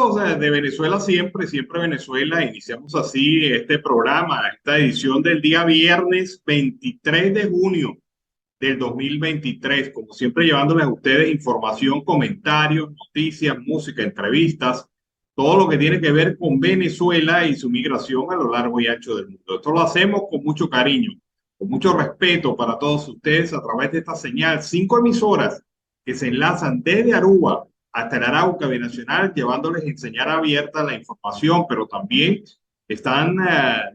amigos de Venezuela siempre, siempre Venezuela, iniciamos así este programa, esta edición del día viernes 23 de junio del 2023, como siempre llevándoles a ustedes información, comentarios, noticias, música, entrevistas, todo lo que tiene que ver con Venezuela y su migración a lo largo y ancho del mundo. Esto lo hacemos con mucho cariño, con mucho respeto para todos ustedes a través de esta señal, 5 emisoras que se enlazan desde Aruba hasta el Arauca Binacional, llevándoles en señal abierta la información, pero también están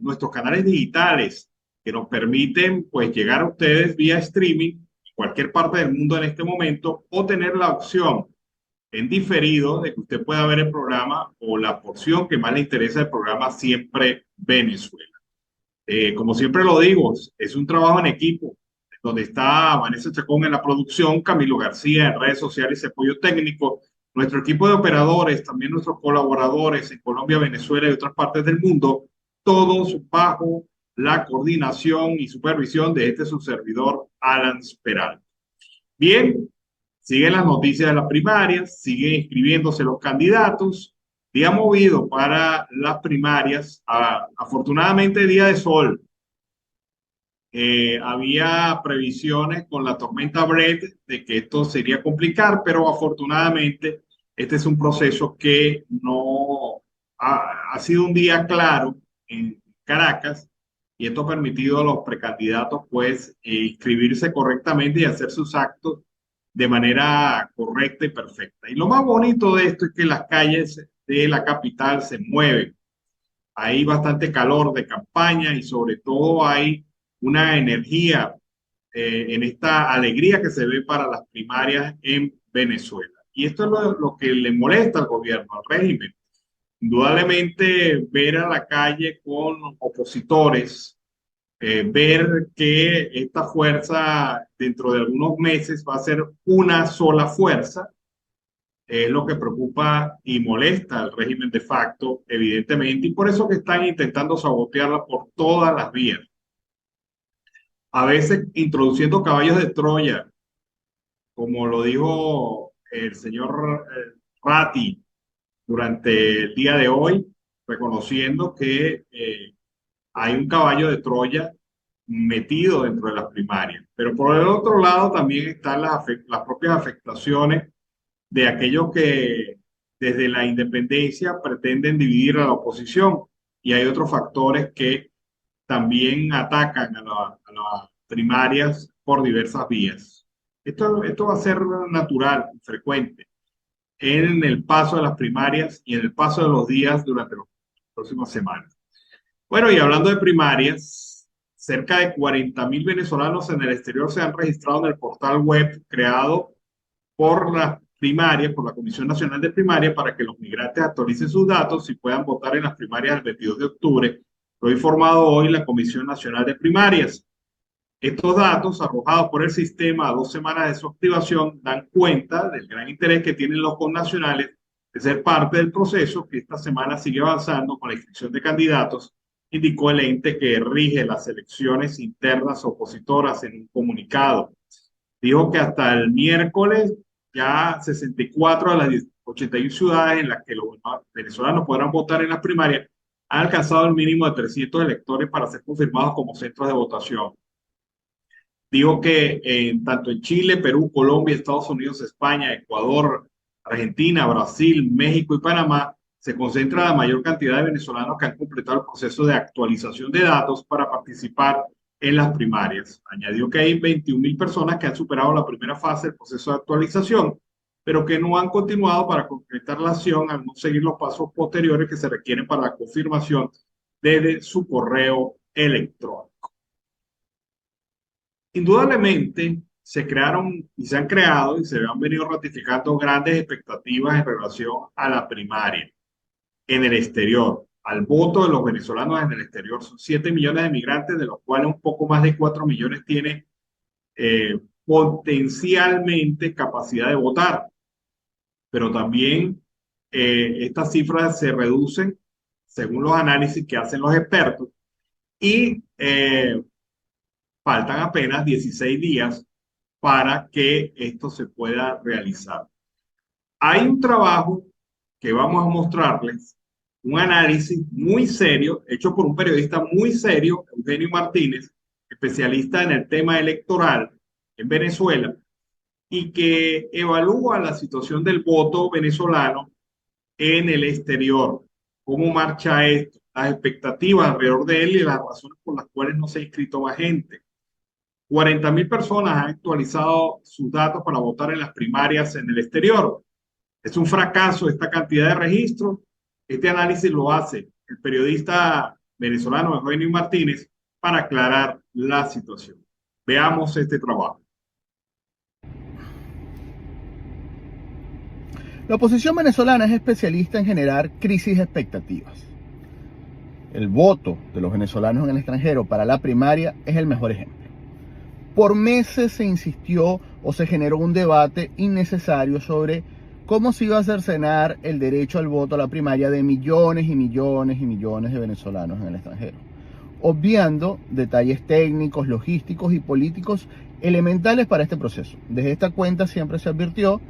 nuestros canales digitales que nos permiten pues llegar a ustedes vía streaming en cualquier parte del mundo en este momento o tener la opción en diferido de que usted pueda ver el programa o la porción que más le interesa del programa Siempre Venezuela. Como siempre lo digo, es un trabajo en equipo, donde está Vanessa Chacón en la producción, Camilo García en redes sociales y apoyo técnico, nuestro equipo de operadores, también nuestros colaboradores en Colombia, Venezuela y otras partes del mundo, todos bajo la coordinación y supervisión de este su servidor, Alan Peral. Bien, siguen las noticias de las primarias, siguen inscribiéndose los candidatos. Día movido para las primarias. Afortunadamente, día de sol. Había previsiones con la tormenta Brett de que esto sería complicar, pero afortunadamente este es un proceso que no ha sido un día claro en Caracas y esto ha permitido a los precandidatos pues inscribirse correctamente y hacer sus actos de manera correcta y perfecta. Y lo más bonito de esto es que las calles de la capital se mueven. Hay bastante calor de campaña y sobre todo hay una energía en esta alegría que se ve para las primarias en Venezuela. Y esto es lo que le molesta al gobierno, al régimen. Indudablemente ver a la calle con opositores, ver que esta fuerza dentro de algunos meses va a ser una sola fuerza, es lo que preocupa y molesta al régimen de facto, evidentemente, y por eso que están intentando sabotearla por todas las vías. A veces introduciendo caballos de Troya, como lo dijo el señor Ratti durante el día de hoy, reconociendo que hay un caballo de Troya metido dentro de las primarias. Pero por el otro lado también están las propias afectaciones de aquellos que desde la independencia pretenden dividir a la oposición. Y hay otros factores que también atacan a las primarias por diversas vías. Esto va a ser natural, frecuente, en el paso de las primarias y en el paso de los días durante las próximas semanas. Bueno, y hablando de primarias, cerca de 40.000 venezolanos en el exterior se han registrado en el portal web creado por las primarias, por la Comisión Nacional de Primaria, para que los migrantes actualicen sus datos y puedan votar en las primarias del 22 de octubre. Lo ha informado hoy la Comisión Nacional de Primarias. Estos datos, arrojados por el sistema a 2 semanas de su activación, dan cuenta del gran interés que tienen los connacionales de ser parte del proceso que esta semana sigue avanzando con la inscripción de candidatos, indicó el ente que rige las elecciones internas opositoras en un comunicado. Dijo que hasta el miércoles ya 64 de las 81 ciudades en las que los venezolanos podrán votar en las primarias han alcanzado el mínimo de 300 electores para ser confirmados como centros de votación. Digo que tanto en Chile, Perú, Colombia, Estados Unidos, España, Ecuador, Argentina, Brasil, México y Panamá se concentra la mayor cantidad de venezolanos que han completado el proceso de actualización de datos para participar en las primarias. Añadió que hay 21.000 personas que han superado la primera fase del proceso de actualización, pero que no han continuado para completar la acción al no seguir los pasos posteriores que se requieren para la confirmación desde su correo electrónico. Indudablemente se crearon y se han creado y se han venido ratificando grandes expectativas en relación a la primaria en el exterior, al voto de los venezolanos en el exterior. Son 7 millones de migrantes, de los cuales un poco más de 4 millones tienen potencialmente capacidad de votar, pero también estas cifras se reducen según los análisis que hacen los expertos y faltan apenas 16 días para que esto se pueda realizar. Hay un trabajo que vamos a mostrarles un análisis muy serio, hecho por un periodista muy serio, Eugenio Martínez, especialista en el tema electoral en Venezuela, y que evalúa la situación del voto venezolano en el exterior, cómo marcha esto, las expectativas alrededor de él y las razones por las cuales no se ha inscrito más gente. 40.000 personas han actualizado sus datos para votar en las primarias en el exterior. Es un fracaso esta cantidad de registros. Este análisis lo hace el periodista venezolano Eugenio Martínez para aclarar la situación. Veamos este trabajo. La oposición venezolana es especialista en generar crisis de expectativas. El voto de los venezolanos en el extranjero para la primaria es el mejor ejemplo. Por meses se insistió o se generó un debate innecesario sobre cómo se iba a cercenar el derecho al voto a la primaria de millones y millones y millones de venezolanos en el extranjero, obviando detalles técnicos, logísticos y políticos elementales para este proceso. Desde esta cuenta siempre se advirtió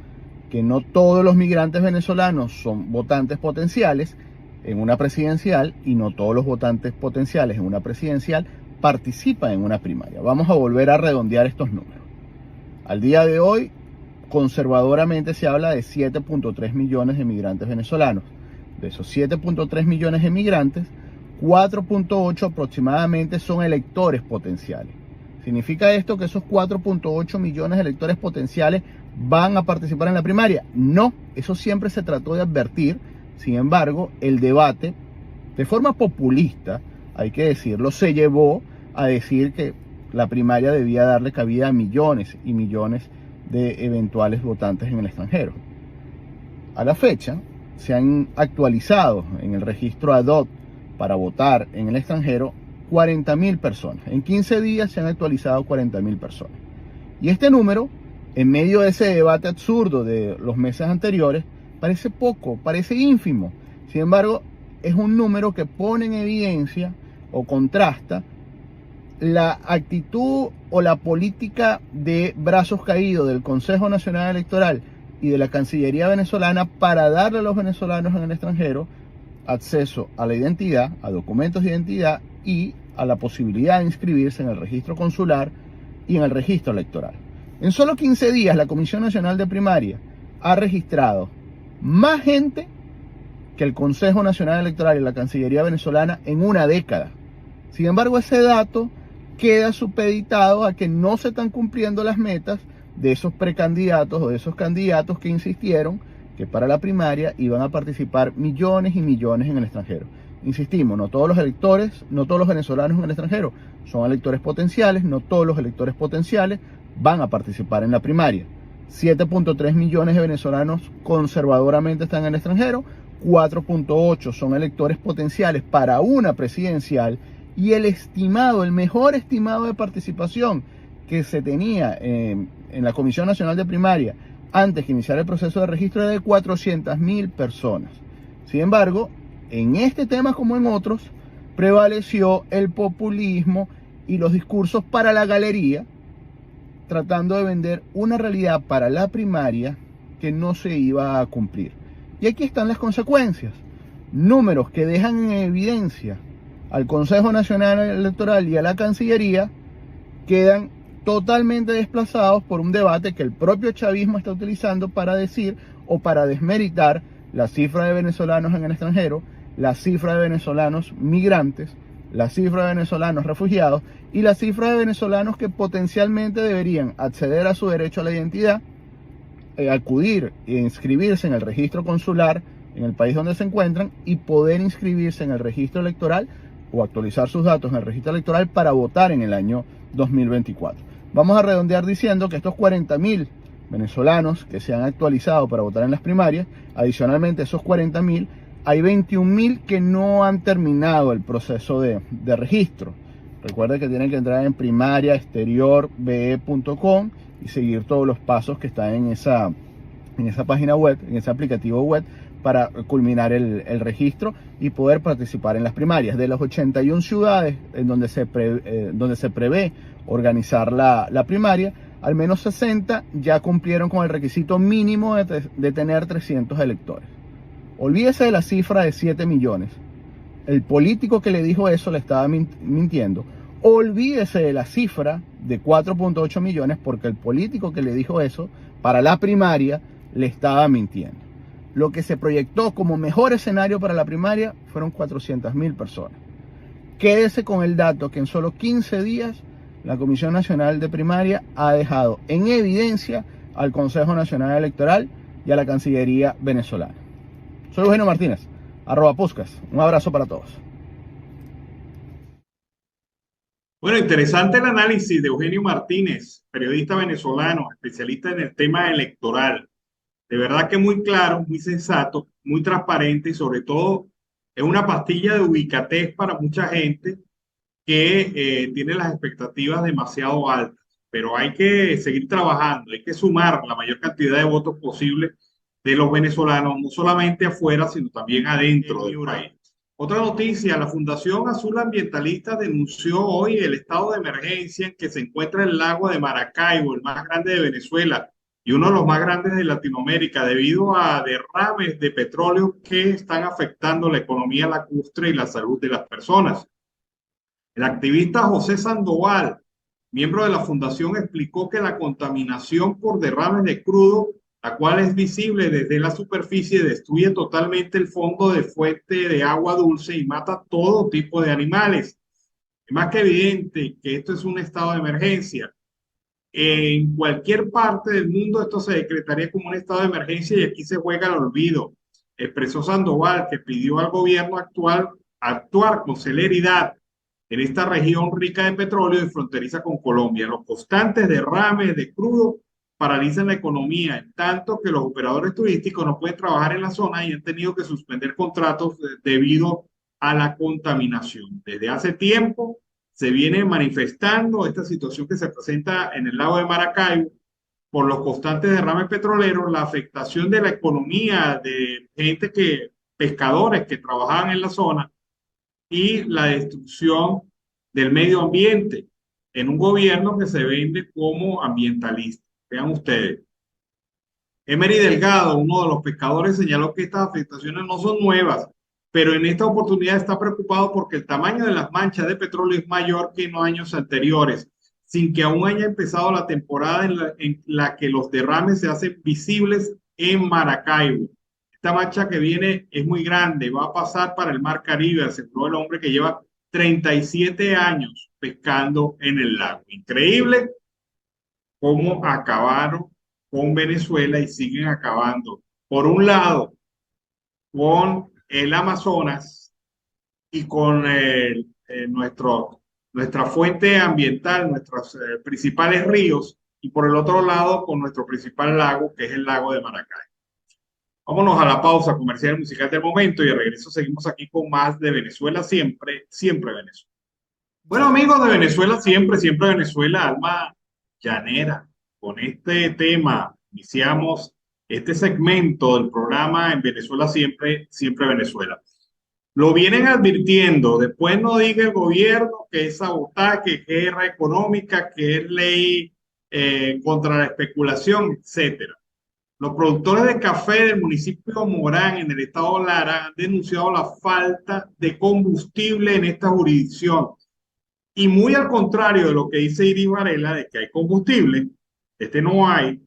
que no todos los migrantes venezolanos son votantes potenciales en una presidencial y no todos los votantes potenciales en una presidencial participan en una primaria. Vamos a volver a redondear estos números. Al día de hoy, conservadoramente se habla de 7.3 millones de migrantes venezolanos. De esos 7.3 millones de migrantes, 4.8 aproximadamente son electores potenciales. ¿Significa esto que esos 4.8 millones de electores potenciales van a participar en la primaria? No, eso siempre se trató de advertir. Sin embargo, el debate, de forma populista, hay que decirlo, se llevó a decir que la primaria debía darle cabida a millones y millones de eventuales votantes en el extranjero. A la fecha, se han actualizado en el registro ad hoc para votar en el extranjero 40.000 personas. En 15 días se han actualizado 40.000 personas. Y este número, en medio de ese debate absurdo de los meses anteriores, parece poco, parece ínfimo. Sin embargo, es un número que pone en evidencia o contrasta la actitud o la política de brazos caídos del Consejo Nacional Electoral y de la Cancillería venezolana para darle a los venezolanos en el extranjero acceso a la identidad, a documentos de identidad y a la posibilidad de inscribirse en el registro consular y en el registro electoral. En solo 15 días la Comisión Nacional de Primaria ha registrado más gente que el Consejo Nacional Electoral y la Cancillería venezolana en una década. Sin embargo, ese dato queda supeditado a que no se están cumpliendo las metas de esos precandidatos o de esos candidatos que insistieron que para la primaria iban a participar millones y millones en el extranjero. Insistimos, no todos los electores, no todos los venezolanos en el extranjero son electores potenciales, no todos los electores potenciales van a participar en la primaria. 7.3 millones de venezolanos conservadoramente están en el extranjero, 4.8 son electores potenciales para una presidencial y el estimado, el mejor estimado de participación que se tenía en la Comisión Nacional de Primaria antes que iniciara el proceso de registro era de 400.000 personas. Sin embargo, en este tema como en otros, prevaleció el populismo y los discursos para la galería, tratando de vender una realidad para la primaria que no se iba a cumplir. Y aquí están las consecuencias. Números que dejan en evidencia al Consejo Nacional Electoral y a la Cancillería quedan totalmente desplazados por un debate que el propio chavismo está utilizando para decir o para desmeritar la cifra de venezolanos en el extranjero, la cifra de venezolanos migrantes, la cifra de venezolanos refugiados y la cifra de venezolanos que potencialmente deberían acceder a su derecho a la identidad, acudir e inscribirse en el registro consular en el país donde se encuentran y poder inscribirse en el registro electoral o actualizar sus datos en el registro electoral para votar en el año 2024. Vamos a redondear diciendo que estos 40.000 venezolanos que se han actualizado para votar en las primarias, adicionalmente a esos 40.000, hay 21.000 que no han terminado el proceso de registro. Recuerden que tienen que entrar en primariaexteriorbe.com y seguir todos los pasos que están en esa página web, en ese aplicativo web, para culminar el registro y poder participar en las primarias. De las 81 ciudades en donde se prevé organizar la primaria, al menos 60 ya cumplieron con el requisito mínimo de tener 300 electores. Olvídese de la cifra de 7 millones. El político que le dijo eso le estaba mintiendo. Olvídese de la cifra de 4.8 millones porque el político que le dijo eso para la primaria le estaba mintiendo. Lo que se proyectó como mejor escenario para la primaria fueron 400.000 personas. Quédese con el dato que en solo 15 días la Comisión Nacional de Primaria ha dejado en evidencia al Consejo Nacional Electoral y a la Cancillería venezolana. Soy Eugenio Martínez, @Puskas. Un abrazo para todos. Bueno, interesante el análisis de Eugenio Martínez, periodista venezolano, especialista en el tema electoral. De verdad que muy claro, muy sensato, muy transparente y sobre todo es una pastilla de ubicatez para mucha gente que tiene las expectativas demasiado altas. Pero hay que seguir trabajando, hay que sumar la mayor cantidad de votos posible de los venezolanos, no solamente afuera, sino también adentro del país. Otra noticia, la Fundación Azul Ambientalista denunció hoy el estado de emergencia en que se encuentra el lago de Maracaibo, el más grande de Venezuela y uno de los más grandes de Latinoamérica, debido a derrames de petróleo que están afectando la economía lacustre y la salud de las personas. El activista José Sandoval, miembro de la fundación, explicó que la contaminación por derrames de crudo, la cual es visible desde la superficie, destruye totalmente el fondo de fuente de agua dulce y mata todo tipo de animales. Es más que evidente que esto es un estado de emergencia. En cualquier parte del mundo esto se decretaría como un estado de emergencia y aquí se juega el olvido. Expresó Sandoval, que pidió al gobierno actual actuar con celeridad en esta región rica de petróleo y fronteriza con Colombia. Los constantes derrames de crudo paralizan la economía, en tanto que los operadores turísticos no pueden trabajar en la zona y han tenido que suspender contratos debido a la contaminación. Desde hace tiempo se viene manifestando esta situación que se presenta en el lago de Maracaibo por los constantes derrames petroleros, la afectación de la economía de gente pescadores que trabajaban en la zona y la destrucción del medio ambiente en un gobierno que se vende como ambientalista. Vean ustedes. Emery Delgado, uno de los pescadores, señaló que estas afectaciones no son nuevas, pero en esta oportunidad está preocupado porque el tamaño de las manchas de petróleo es mayor que en los años anteriores, sin que aún haya empezado la temporada en la que los derrames se hacen visibles en Maracaibo. Esta mancha que viene es muy grande, va a pasar para el Mar Caribe, aseguró el hombre que lleva 37 años pescando en el lago. Increíble cómo acabaron con Venezuela y siguen acabando. Por un lado, con el Amazonas y con nuestra fuente ambiental, nuestros principales ríos, y por el otro lado, con nuestro principal lago, que es el lago de Maracay. Vámonos a la pausa comercial musical del momento y de regreso seguimos aquí con más de Venezuela siempre, siempre Venezuela. Bueno, amigos de Venezuela siempre, siempre Venezuela, alma llanera. Con este tema iniciamos este segmento del programa en Venezuela siempre, siempre Venezuela. Lo vienen advirtiendo, después no diga el gobierno que es sabotaje, que es guerra económica, que es ley contra la especulación, etcétera. Los productores de café del municipio de Morán, en el estado Lara, han denunciado la falta de combustible en esta jurisdicción. Y muy al contrario de lo que dice Iris Varela, de que hay combustible, no hay.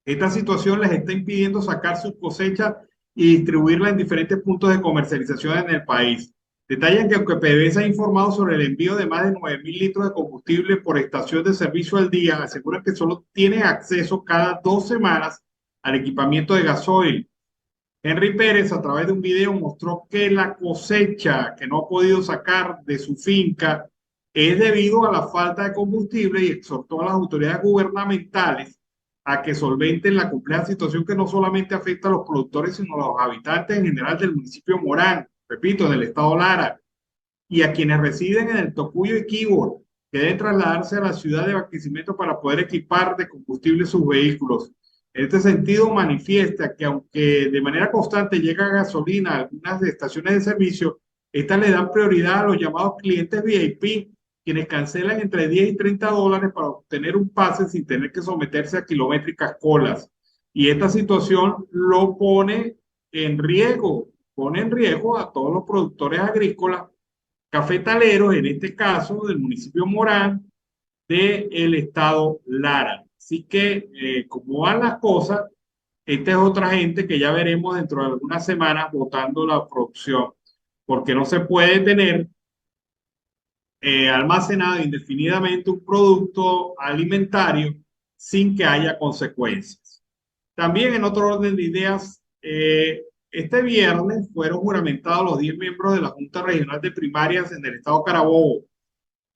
Esta situación les está impidiendo sacar sus cosechas y distribuirla en diferentes puntos de comercialización en el país. Detallan que aunque PDVSA ha informado sobre el envío de más de 9.000 litros de combustible por estación de servicio al día, aseguran que solo tienen acceso cada 2 semanas al equipamiento de gasoil. Henry Pérez, a través de un video, mostró que la cosecha que no ha podido sacar de su finca es debido a la falta de combustible y exhortó a las autoridades gubernamentales a que solventen la compleja situación que no solamente afecta a los productores, sino a los habitantes en general del municipio Morán, repito, del estado Lara, y a quienes residen en el Tocuyo y Quibor, que deben trasladarse a la ciudad de Barquisimeto para poder equipar de combustible sus vehículos. En este sentido, manifiesta que aunque de manera constante llega gasolina a algunas estaciones de servicio, estas le dan prioridad a los llamados clientes VIP, quienes cancelan entre 10 y 30 dólares para obtener un pase sin tener que someterse a kilométricas colas. Y esta situación lo pone en riesgo, pone en riesgo a todos los productores agrícolas, cafetaleros, en este caso del municipio Morán, del estado Lara. Así que, como van las cosas, esta es otra gente que ya veremos dentro de algunas semanas votando la producción, porque no se puede tener almacenado indefinidamente un producto alimentario sin que haya consecuencias. También en otro orden de ideas, este viernes fueron juramentados los 10 miembros de la Junta Regional de Primarias en el estado Carabobo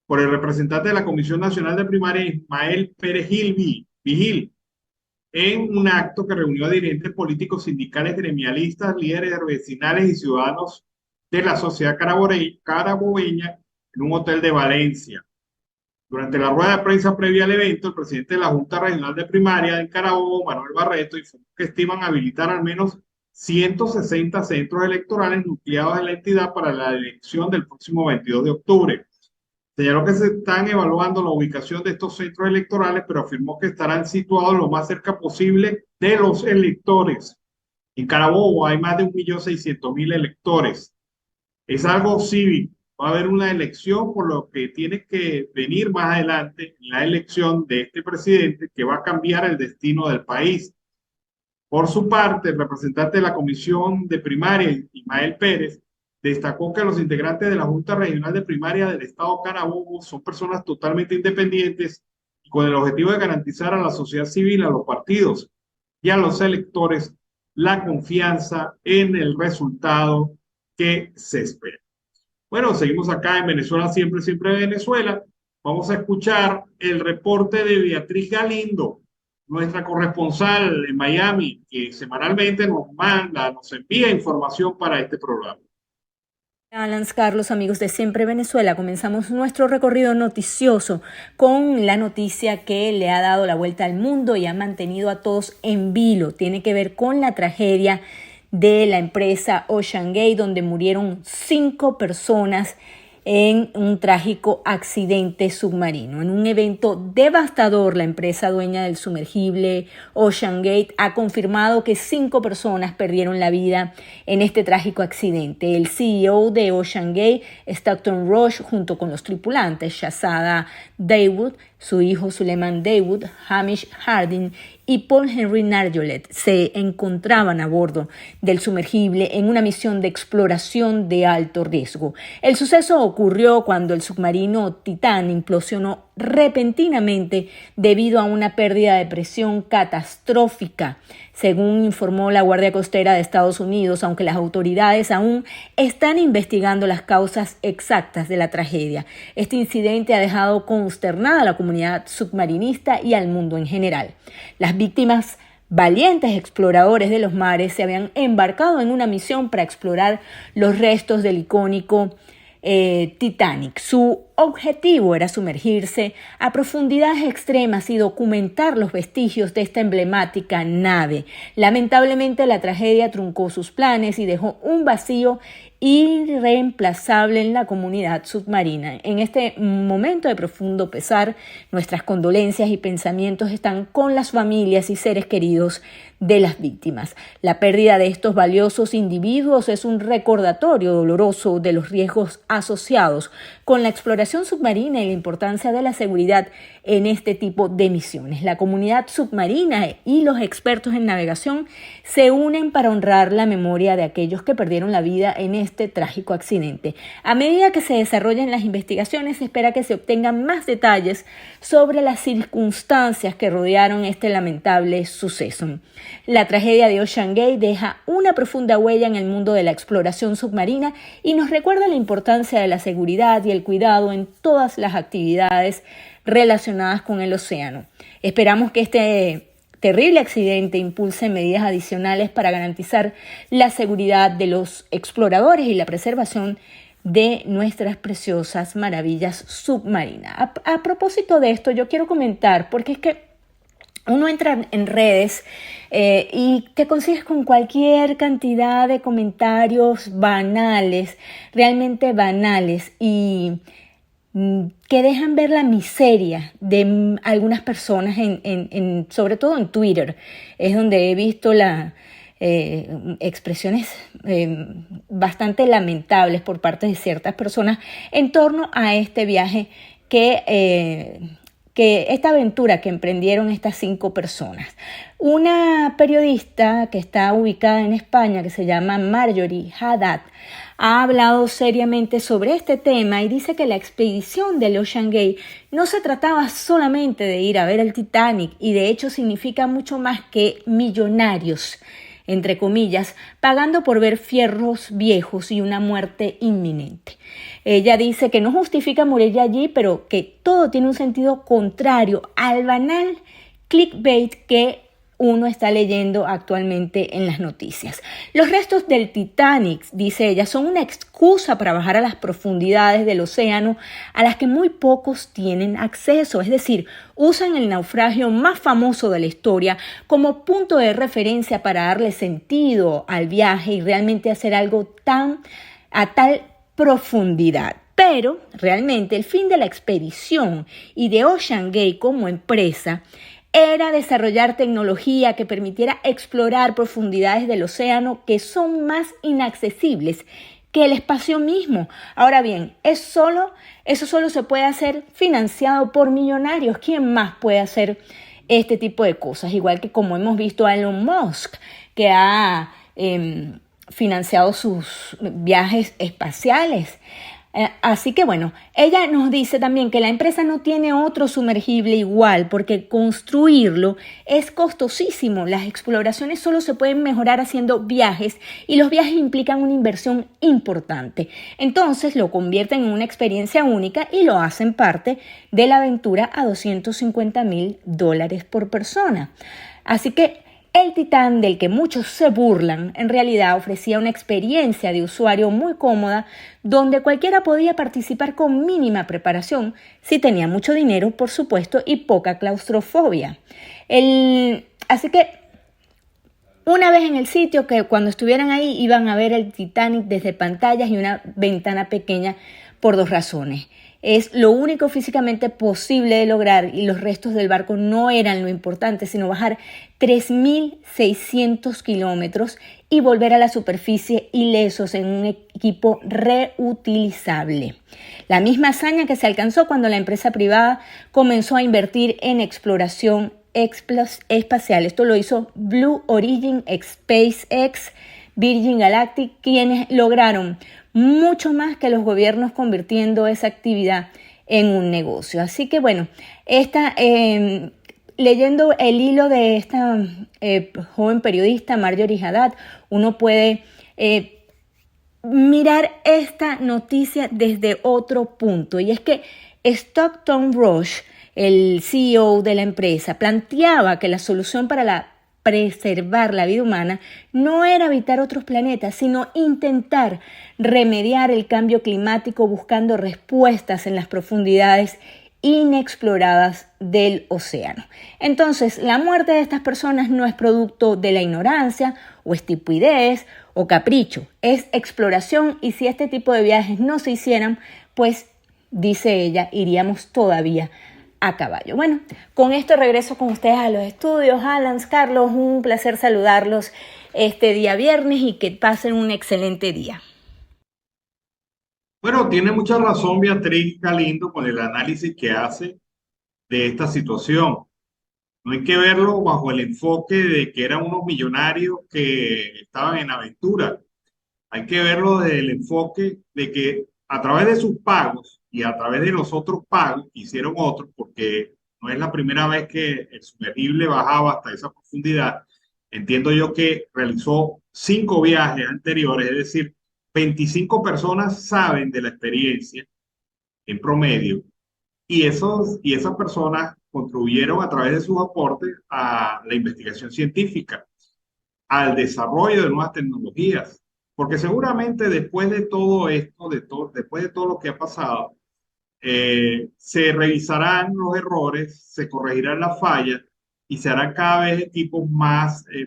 por el representante de la Comisión Nacional de Primaria, Ismael Pérez Vigil, en un acto que reunió a dirigentes políticos, sindicales, gremialistas, líderes vecinales y ciudadanos de la sociedad carabobeña en un hotel de Valencia. Durante la rueda de prensa previa al evento, el presidente de la Junta Regional de Primaria de Carabobo, Manuel Barreto, informó que estiman habilitar al menos 160 centros electorales nucleados en la entidad para la elección del próximo 22 de octubre. Señaló que se están evaluando la ubicación de estos centros electorales, pero afirmó que estarán situados lo más cerca posible de los electores. En Carabobo hay más de 1.600.000 electores. Es algo cívico. Va a haber una elección, por lo que tiene que venir más adelante la elección de este presidente que va a cambiar el destino del país. Por su parte, el representante de la Comisión de Primaria, Ismael Pérez, destacó que los integrantes de la Junta Regional de Primaria del Estado Carabobo son personas totalmente independientes y con el objetivo de garantizar a la sociedad civil, a los partidos y a los electores la confianza en el resultado que se espera. Bueno, seguimos acá en Venezuela, siempre, siempre Venezuela. Vamos a escuchar el reporte de Beatriz Galindo, nuestra corresponsal en Miami, que semanalmente nos envía información para este programa. Alan, Carlos, amigos de Siempre Venezuela, comenzamos nuestro recorrido noticioso con la noticia que le ha dado la vuelta al mundo y ha mantenido a todos en vilo. Tiene que ver con la tragedia de la empresa OceanGate, donde murieron 5 personas en un trágico accidente submarino. En un evento devastador, la empresa dueña del sumergible OceanGate ha confirmado que 5 personas perdieron la vida en este trágico accidente. El CEO de OceanGate, Stockton Rush, junto con los tripulantes, Shahzada Dawood, su hijo Suleiman Dawood, Hamish Harding y Paul Henry Narjolet, se encontraban a bordo del sumergible en una misión de exploración de alto riesgo. El suceso ocurrió cuando el submarino Titán implosionó repentinamente debido a una pérdida de presión catastrófica, según informó la Guardia Costera de Estados Unidos, aunque las autoridades aún están investigando las causas exactas de la tragedia. Este incidente ha dejado consternada a la comunidad submarinista y al mundo en general. Las víctimas, valientes exploradores de los mares, se habían embarcado en una misión para explorar los restos del icónico Titanic. Su objetivo era sumergirse a profundidades extremas y documentar los vestigios de esta emblemática nave. Lamentablemente, la tragedia truncó sus planes y dejó un vacío irreemplazable en la comunidad submarina. En este momento de profundo pesar, nuestras condolencias y pensamientos están con las familias y seres queridos de las víctimas. La pérdida de estos valiosos individuos es un recordatorio doloroso de los riesgos asociados con la exploración submarina y la importancia de la seguridad en este tipo de misiones. La comunidad submarina y los expertos en navegación se unen para honrar la memoria de aquellos que perdieron la vida en este trágico accidente. A medida que se desarrollan las investigaciones, se espera que se obtengan más detalles sobre las circunstancias que rodearon este lamentable suceso. La tragedia de OceanGate deja una profunda huella en el mundo de la exploración submarina y nos recuerda la importancia de la seguridad y el cuidado en todas las actividades relacionadas con el océano. Esperamos que este terrible accidente impulse medidas adicionales para garantizar la seguridad de los exploradores y la preservación de nuestras preciosas maravillas submarinas. A propósito de esto, yo quiero comentar, porque es que uno entra en redes y te consigues con cualquier cantidad de comentarios banales, realmente banales, y que dejan ver la miseria de algunas personas, sobre todo en Twitter, es donde he visto expresiones bastante lamentables por parte de ciertas personas en torno a este viaje que esta aventura que emprendieron estas 5 personas. Una periodista que está ubicada en España, que se llama Marjorie Haddad, ha hablado seriamente sobre este tema y dice que la expedición del Ocean Gate no se trataba solamente de ir a ver el Titanic, y de hecho significa mucho más que millonarios, entre comillas, pagando por ver fierros viejos y una muerte inminente. Ella dice que no justifica morir allí, pero que todo tiene un sentido contrario al banal clickbait que uno está leyendo actualmente en las noticias. Los restos del Titanic, dice ella, son una excusa para bajar a las profundidades del océano a las que muy pocos tienen acceso. Es decir, usan el naufragio más famoso de la historia como punto de referencia para darle sentido al viaje y realmente hacer algo a tal profundidad. Pero realmente el fin de la expedición y de Ocean Gate como empresa era desarrollar tecnología que permitiera explorar profundidades del océano que son más inaccesibles que el espacio mismo. Ahora bien, eso solo se puede hacer financiado por millonarios. ¿Quién más puede hacer este tipo de cosas? Igual que como hemos visto a Elon Musk, que ha financiado sus viajes espaciales. Así que bueno, ella nos dice también que la empresa no tiene otro sumergible igual porque construirlo es costosísimo. Las exploraciones solo se pueden mejorar haciendo viajes y los viajes implican una inversión importante. Entonces lo convierten en una experiencia única y lo hacen parte de la aventura a $250,000 por persona. Así que el Titán, del que muchos se burlan, en realidad ofrecía una experiencia de usuario muy cómoda donde cualquiera podía participar con mínima preparación si tenía mucho dinero, por supuesto, y poca claustrofobia. Así que una vez en el sitio, que cuando estuvieran ahí iban a ver el Titanic desde pantallas y una ventana pequeña por 2 razones. Es lo único físicamente posible de lograr y los restos del barco no eran lo importante, sino bajar 3.600 kilómetros y volver a la superficie ilesos en un equipo reutilizable. La misma hazaña que se alcanzó cuando la empresa privada comenzó a invertir en exploración espacial. Esto lo hizo Blue Origin, SpaceX, Virgin Galactic, quienes lograron mucho más que los gobiernos convirtiendo esa actividad en un negocio. Así que bueno, leyendo el hilo de esta joven periodista Marjorie Haddad, uno puede mirar esta noticia desde otro punto, y es que Stockton Rush, el CEO de la empresa, planteaba que la solución para preservar la vida humana no era habitar otros planetas, sino intentar remediar el cambio climático buscando respuestas en las profundidades inexploradas del océano. Entonces, la muerte de estas personas no es producto de la ignorancia o estupidez o capricho, es exploración, y si este tipo de viajes no se hicieran, pues, dice ella, iríamos todavía a caballo. Bueno, con esto regreso con ustedes a los estudios. Alan, Carlos, un placer saludarlos este día viernes y que pasen un excelente día. Bueno, tiene mucha razón Beatriz Galindo con el análisis que hace de esta situación. No hay que verlo bajo el enfoque de que eran unos millonarios que estaban en aventura. Hay que verlo desde el enfoque de que a través de sus pagos y a través de los otros pagos que hicieron otros, porque no es la primera vez que el sumergible bajaba hasta esa profundidad. Entiendo yo que realizó 5 viajes anteriores, es decir, 25 personas saben de la experiencia en promedio, y esas personas contribuyeron a través de sus aportes a la investigación científica, al desarrollo de nuevas tecnologías, porque seguramente después de todo esto, después de todo lo que ha pasado, se revisarán los errores, se corregirán las fallas y se harán cada vez equipos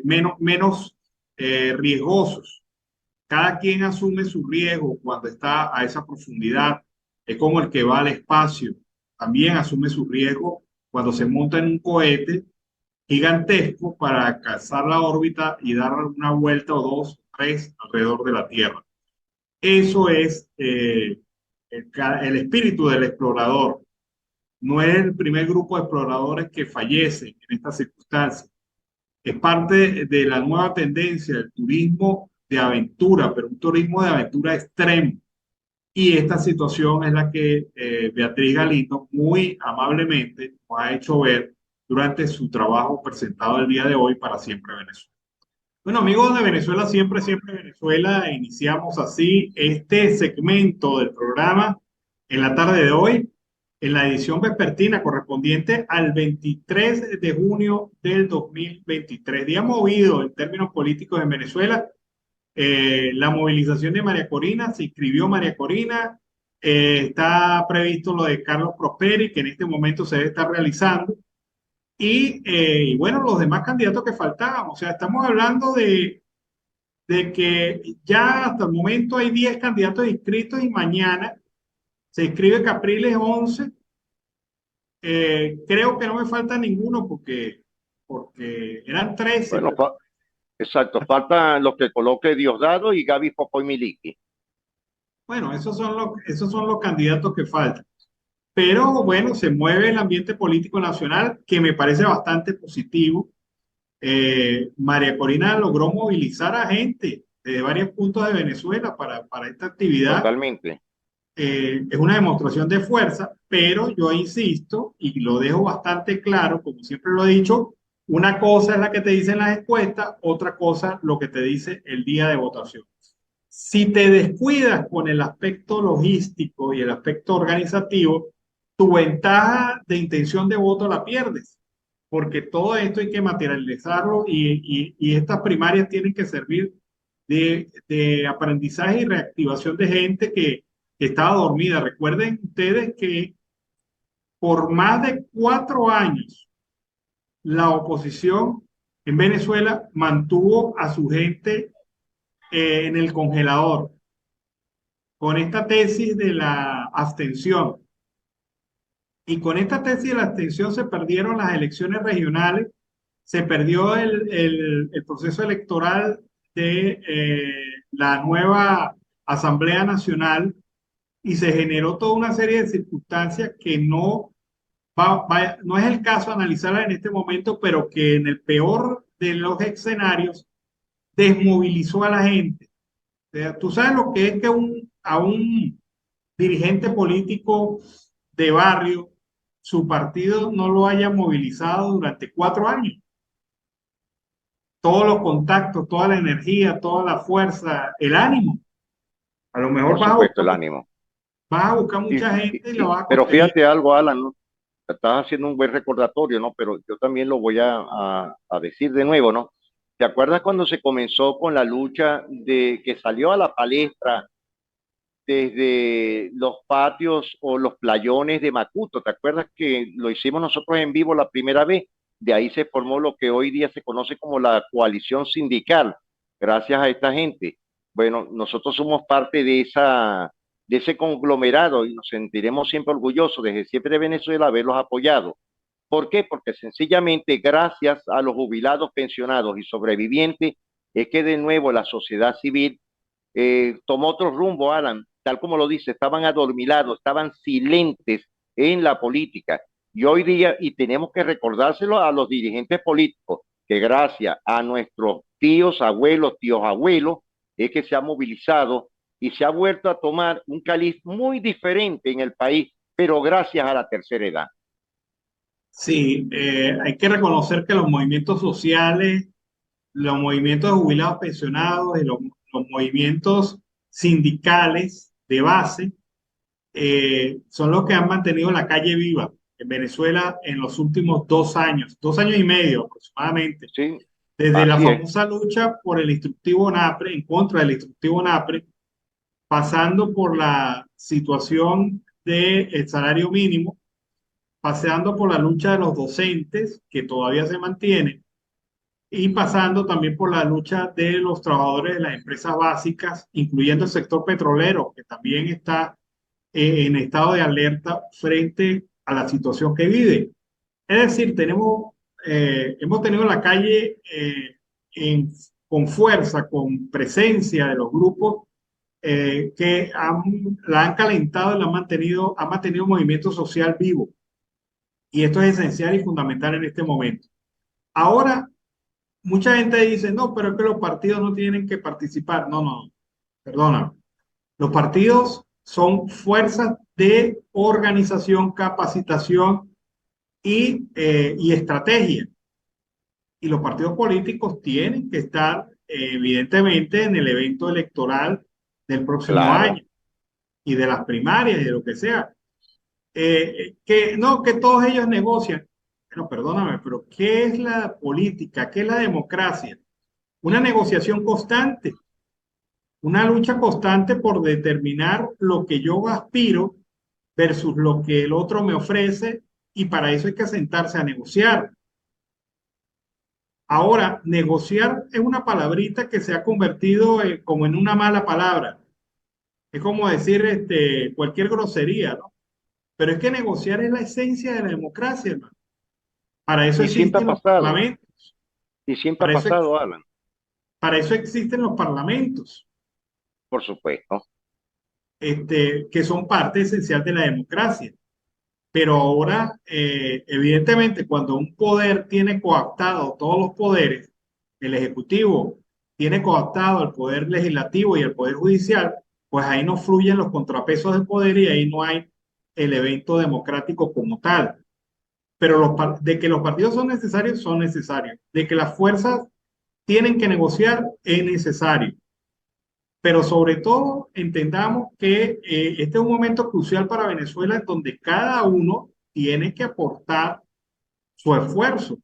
menos riesgosos. Cada quien asume su riesgo cuando está a esa profundidad. Es como el que va al espacio, también asume su riesgo cuando se monta en un cohete gigantesco para alcanzar la órbita y dar una vuelta o dos, tres alrededor de la Tierra. Eso es el espíritu del explorador. No es el primer grupo de exploradores que fallece en estas circunstancias. Es parte de la nueva tendencia del turismo de aventura, pero un turismo de aventura extremo. Y esta situación es la que Beatriz Galindo muy amablemente nos ha hecho ver durante su trabajo presentado el día de hoy para Siempre Venezuela. Bueno, amigos de Venezuela, siempre, siempre Venezuela, iniciamos así este segmento del programa en la tarde de hoy, en la edición vespertina correspondiente al 23 de junio del 2023. Día movido en términos políticos en Venezuela. La movilización de María Corina, se inscribió María Corina, está previsto lo de Carlos Prosperi, que en este momento se debe estar realizando. Y bueno, los demás candidatos que faltaban, o sea, estamos hablando de que ya hasta el momento hay 10 candidatos inscritos y mañana se inscribe Capriles 11. Creo que no me falta ninguno porque eran 13. Bueno, exacto, faltan los que coloque Diosdado y Gaby Popoy Miliki. Bueno, esos son los candidatos que faltan. Pero bueno, se mueve el ambiente político nacional que me parece bastante positivo. María Corina logró movilizar a gente de varios puntos de Venezuela para esta actividad. Totalmente. Es una demostración de fuerza, pero yo insisto y lo dejo bastante claro, como siempre lo he dicho, una cosa es la que te dicen las encuestas, otra cosa lo que te dice el día de votación. Si te descuidas con el aspecto logístico y el aspecto organizativo, tu ventaja de intención de voto la pierdes, porque todo esto hay que materializarlo y estas primarias tienen que servir de aprendizaje y reactivación de gente que estaba dormida. Recuerden ustedes que por más de 4 años la oposición en Venezuela mantuvo a su gente en el congelador con esta tesis de la abstención. Y con esta tesis de la abstención se perdieron las elecciones regionales, se perdió el proceso electoral de la nueva Asamblea Nacional y se generó toda una serie de circunstancias que no es el caso analizarlas en este momento, pero que en el peor de los escenarios desmovilizó a la gente. O sea, tú sabes lo que es que a un dirigente político de barrio, su partido no lo haya movilizado durante 4 años. Todos los contactos, toda la energía, toda la fuerza, el ánimo. A lo mejor Por supuesto, el ánimo. vas a buscar mucha gente y lo vas a Pero conseguir. fíjate algo, Alan, ¿no? Estás haciendo un buen recordatorio, ¿no? Pero yo también lo voy a decir de nuevo, ¿no? ¿Te acuerdas cuando se comenzó con la lucha de que salió a la palestra desde los patios o los playones de Macuto? ¿Te acuerdas que lo hicimos nosotros en vivo la primera vez? De ahí se formó lo que hoy día se conoce como la coalición sindical, gracias a esta gente. Bueno, nosotros somos parte de ese conglomerado y nos sentiremos siempre orgullosos desde siempre de Venezuela haberlos apoyado. ¿Por qué? Porque sencillamente gracias a los jubilados, pensionados y sobrevivientes es que de nuevo la sociedad civil tomó otro rumbo, Alan, tal como lo dice, estaban adormilados, estaban silentes en la política. Y hoy día, y tenemos que recordárselo a los dirigentes políticos, que gracias a nuestros tíos abuelos, es que se ha movilizado y se ha vuelto a tomar un caliz muy diferente en el país, pero gracias a la tercera edad. Sí, hay que reconocer que los movimientos sociales, los movimientos de jubilados pensionados y los movimientos sindicales de base son los que han mantenido la calle viva en Venezuela en los últimos 2 años y medio aproximadamente. Sí, Desde la así es. famosa lucha por el instructivo NAPRE, en contra del instructivo NAPRE, pasando por la situación del salario mínimo, pasando por la lucha de los docentes, que todavía se mantiene, y pasando también por la lucha de los trabajadores de las empresas básicas, incluyendo el sector petrolero, que también está en estado de alerta frente a la situación que vive. Es decir, tenemos hemos tenido la calle con fuerza, con presencia de los grupos que la han calentado y la han mantenido un movimiento social vivo. Y esto es esencial y fundamental en este momento. Ahora, mucha gente dice, no, pero es que los partidos no tienen que participar. No, no, perdona. Los partidos son fuerzas de organización, capacitación y estrategia. Y los partidos políticos tienen que estar, evidentemente, en el evento electoral del próximo Claro. año y de las primarias y de lo que sea. Que no, que todos ellos negocian. Pero perdóname, pero ¿qué es la política? ¿Qué es la democracia? Una negociación constante, una lucha constante por determinar lo que yo aspiro versus lo que el otro me ofrece, y para eso hay que sentarse a negociar. Ahora, negociar es una palabrita que se ha convertido como en una mala palabra. Es como decir cualquier grosería, ¿no? Pero es que negociar es la esencia de la democracia, hermano. Para eso Y siempre ha existen los pasado, parlamentos. y siempre ha Para eso, pasado, Alan, para eso existen los parlamentos, por supuesto. que son parte esencial de la democracia. Pero ahora, evidentemente, cuando un poder tiene coaptado todos los poderes, el Ejecutivo tiene coaptado el Poder Legislativo y el Poder Judicial, pues ahí no fluyen los contrapesos de poder y ahí no hay el evento democrático como tal. Pero de que los partidos son necesarios. De que las fuerzas tienen que negociar, es necesario. Pero sobre todo entendamos que este es un momento crucial para Venezuela en donde cada uno tiene que aportar su esfuerzo,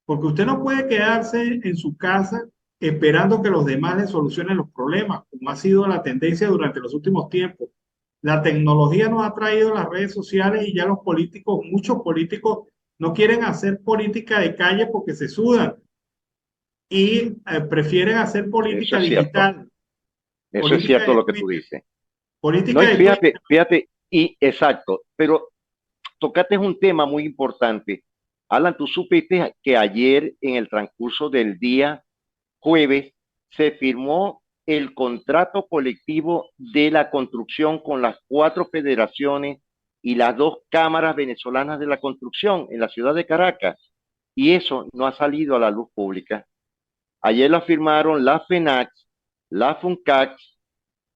porque usted no puede quedarse en su casa esperando que los demás le solucionen los problemas, como ha sido la tendencia durante los últimos tiempos. La tecnología nos ha traído las redes sociales y ya los políticos, muchos políticos, no quieren hacer política de calle porque se sudan y prefieren hacer Eso política es cierto. digital, Eso es política cierto de lo que tú Twitter. dices. No, Política y de Twitter. fíjate, y exacto, pero tocaste un tema muy importante. Alan, tú supiste que ayer en el transcurso del día jueves se firmó el contrato colectivo de la construcción con las cuatro federaciones y las dos cámaras venezolanas de la construcción en la ciudad de Caracas. Y eso no ha salido a la luz pública. Ayer la firmaron la FENAX, la FUNCAX,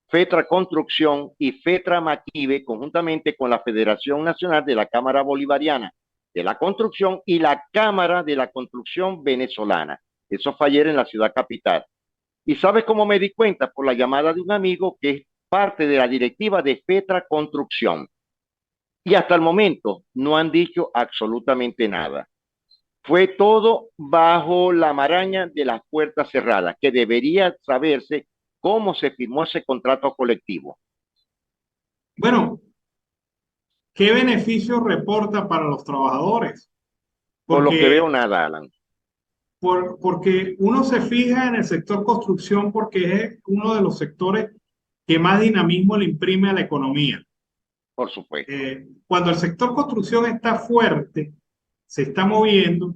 FETRA Construcción y FETRA Maquive, conjuntamente con la Federación Nacional de la Cámara Bolivariana de la Construcción y la Cámara de la Construcción Venezolana. Eso fue ayer en la ciudad capital. ¿Y sabes cómo me di cuenta? Por la llamada de un amigo que es parte de la directiva de FETRA Construcción. Y hasta el momento no han dicho absolutamente nada. Fue todo bajo la maraña de las puertas cerradas, que debería saberse cómo se firmó ese contrato colectivo. Bueno, ¿qué beneficio reporta para los trabajadores? Por lo que veo, Porque, nada, Alan, porque uno se fija en el sector construcción porque es uno de los sectores que más dinamismo le imprime a la economía. por supuesto. Cuando el sector construcción está fuerte, se está moviendo,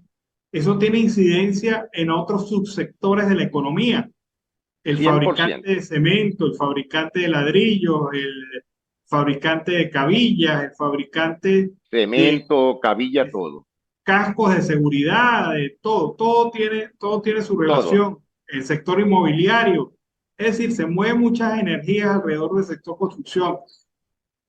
eso tiene incidencia en otros subsectores de la economía. El fabricante 100%. de cemento, el fabricante de ladrillos, el fabricante de cabillas, el fabricante de Cemento, cabilla, todo. cascos de seguridad, de todo, todo tiene su Todo. relación. El sector inmobiliario, es decir, se mueven muchas energías alrededor del sector construcción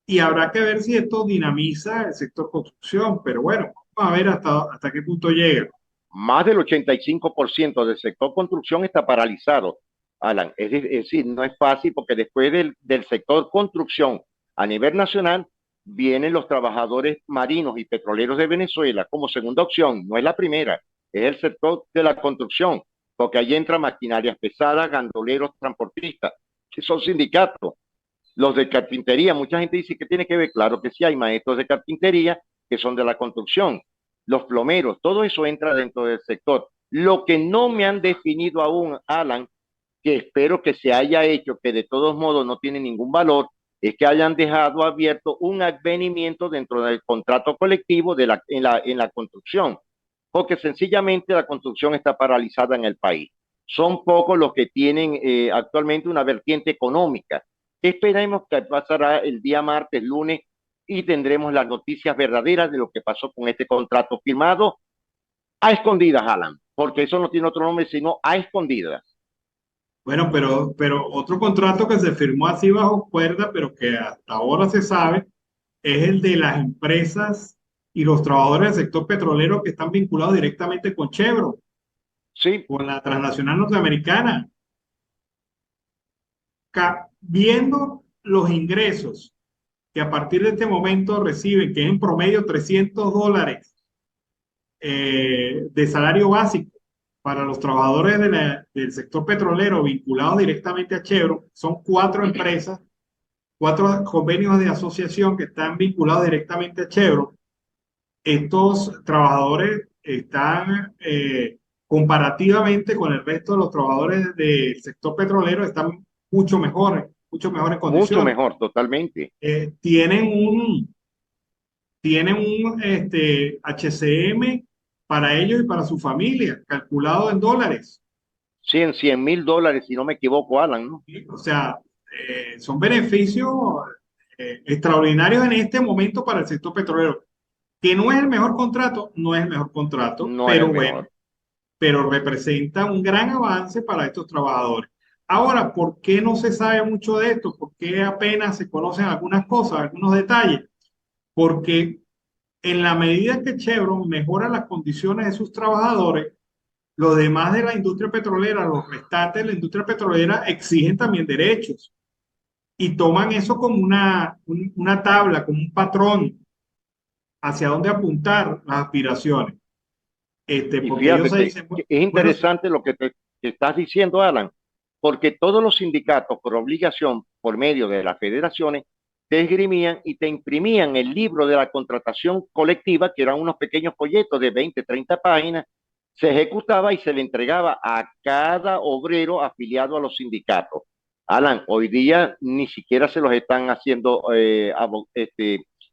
y habrá que ver si esto dinamiza el sector construcción, pero bueno, vamos a ver hasta qué punto llega. Más del 85% del sector construcción está paralizado, Alan. Es decir, no es fácil porque después del sector construcción a nivel nacional vienen los trabajadores marinos y petroleros de Venezuela como segunda opción. No es la primera, es el sector de la construcción, porque ahí entran maquinarias pesadas, gandoleros, transportistas, que son sindicatos. Los de carpintería, mucha gente dice que tiene que ver, claro que sí, hay maestros de carpintería que son de la construcción, los plomeros, todo eso entra dentro del sector. Lo que no me han definido aún, Alan, que espero que se haya hecho, que de todos modos no tiene ningún valor, es que hayan dejado abierto un advenimiento dentro del contrato colectivo en la construcción. porque sencillamente la construcción está paralizada en el país. Son pocos los que tienen actualmente una vertiente económica. Esperemos que pasará el día martes, lunes, y tendremos las noticias verdaderas de lo que pasó con este contrato firmado a escondidas, Alan, porque eso no tiene otro nombre sino a escondidas. Bueno, pero otro contrato que se firmó así bajo cuerda, pero que hasta ahora se sabe, es el de las empresas y los trabajadores del sector petrolero que están vinculados directamente con Chevron, Sí, con la transnacional norteamericana. Viendo los ingresos que a partir de este momento reciben, que es en promedio $300 de salario básico para los trabajadores del sector petrolero vinculados directamente a Chevron, son 4 empresas, 4 convenios de asociación que están vinculados directamente a Chevron. Estos trabajadores están comparativamente con el resto de los trabajadores del sector petrolero, están mucho mejores mucho condiciones. mejor, totalmente. Tienen un HCM para ellos y para su familia, calculado en dólares. 100.000 dólares, si no me equivoco, Alan, ¿no? ¿Sí? O sea, son beneficios extraordinarios en este momento para el sector petrolero. Que no es el mejor contrato, no es el mejor contrato, No es pero el bueno, mejor. pero representa un gran avance para estos trabajadores. Ahora, ¿por qué no se sabe mucho de esto? ¿Por qué apenas se conocen algunas cosas, algunos detalles? Porque en la medida que Chevron mejora las condiciones de sus trabajadores, los demás de la industria petrolera, los restantes de la industria petrolera exigen también derechos y toman eso como una tabla, como un patrón hacia dónde apuntar las aspiraciones. Y Porque ellos fíjate se dicen, que es bueno, interesante lo que estás diciendo, Alan, porque todos los sindicatos, por obligación, por medio de las federaciones, te esgrimían y te imprimían el libro de la contratación colectiva, que eran unos pequeños folletos de 20, 30 páginas, se ejecutaba y se le entregaba a cada obrero afiliado a los sindicatos. Alan, hoy día ni siquiera se los están haciendo en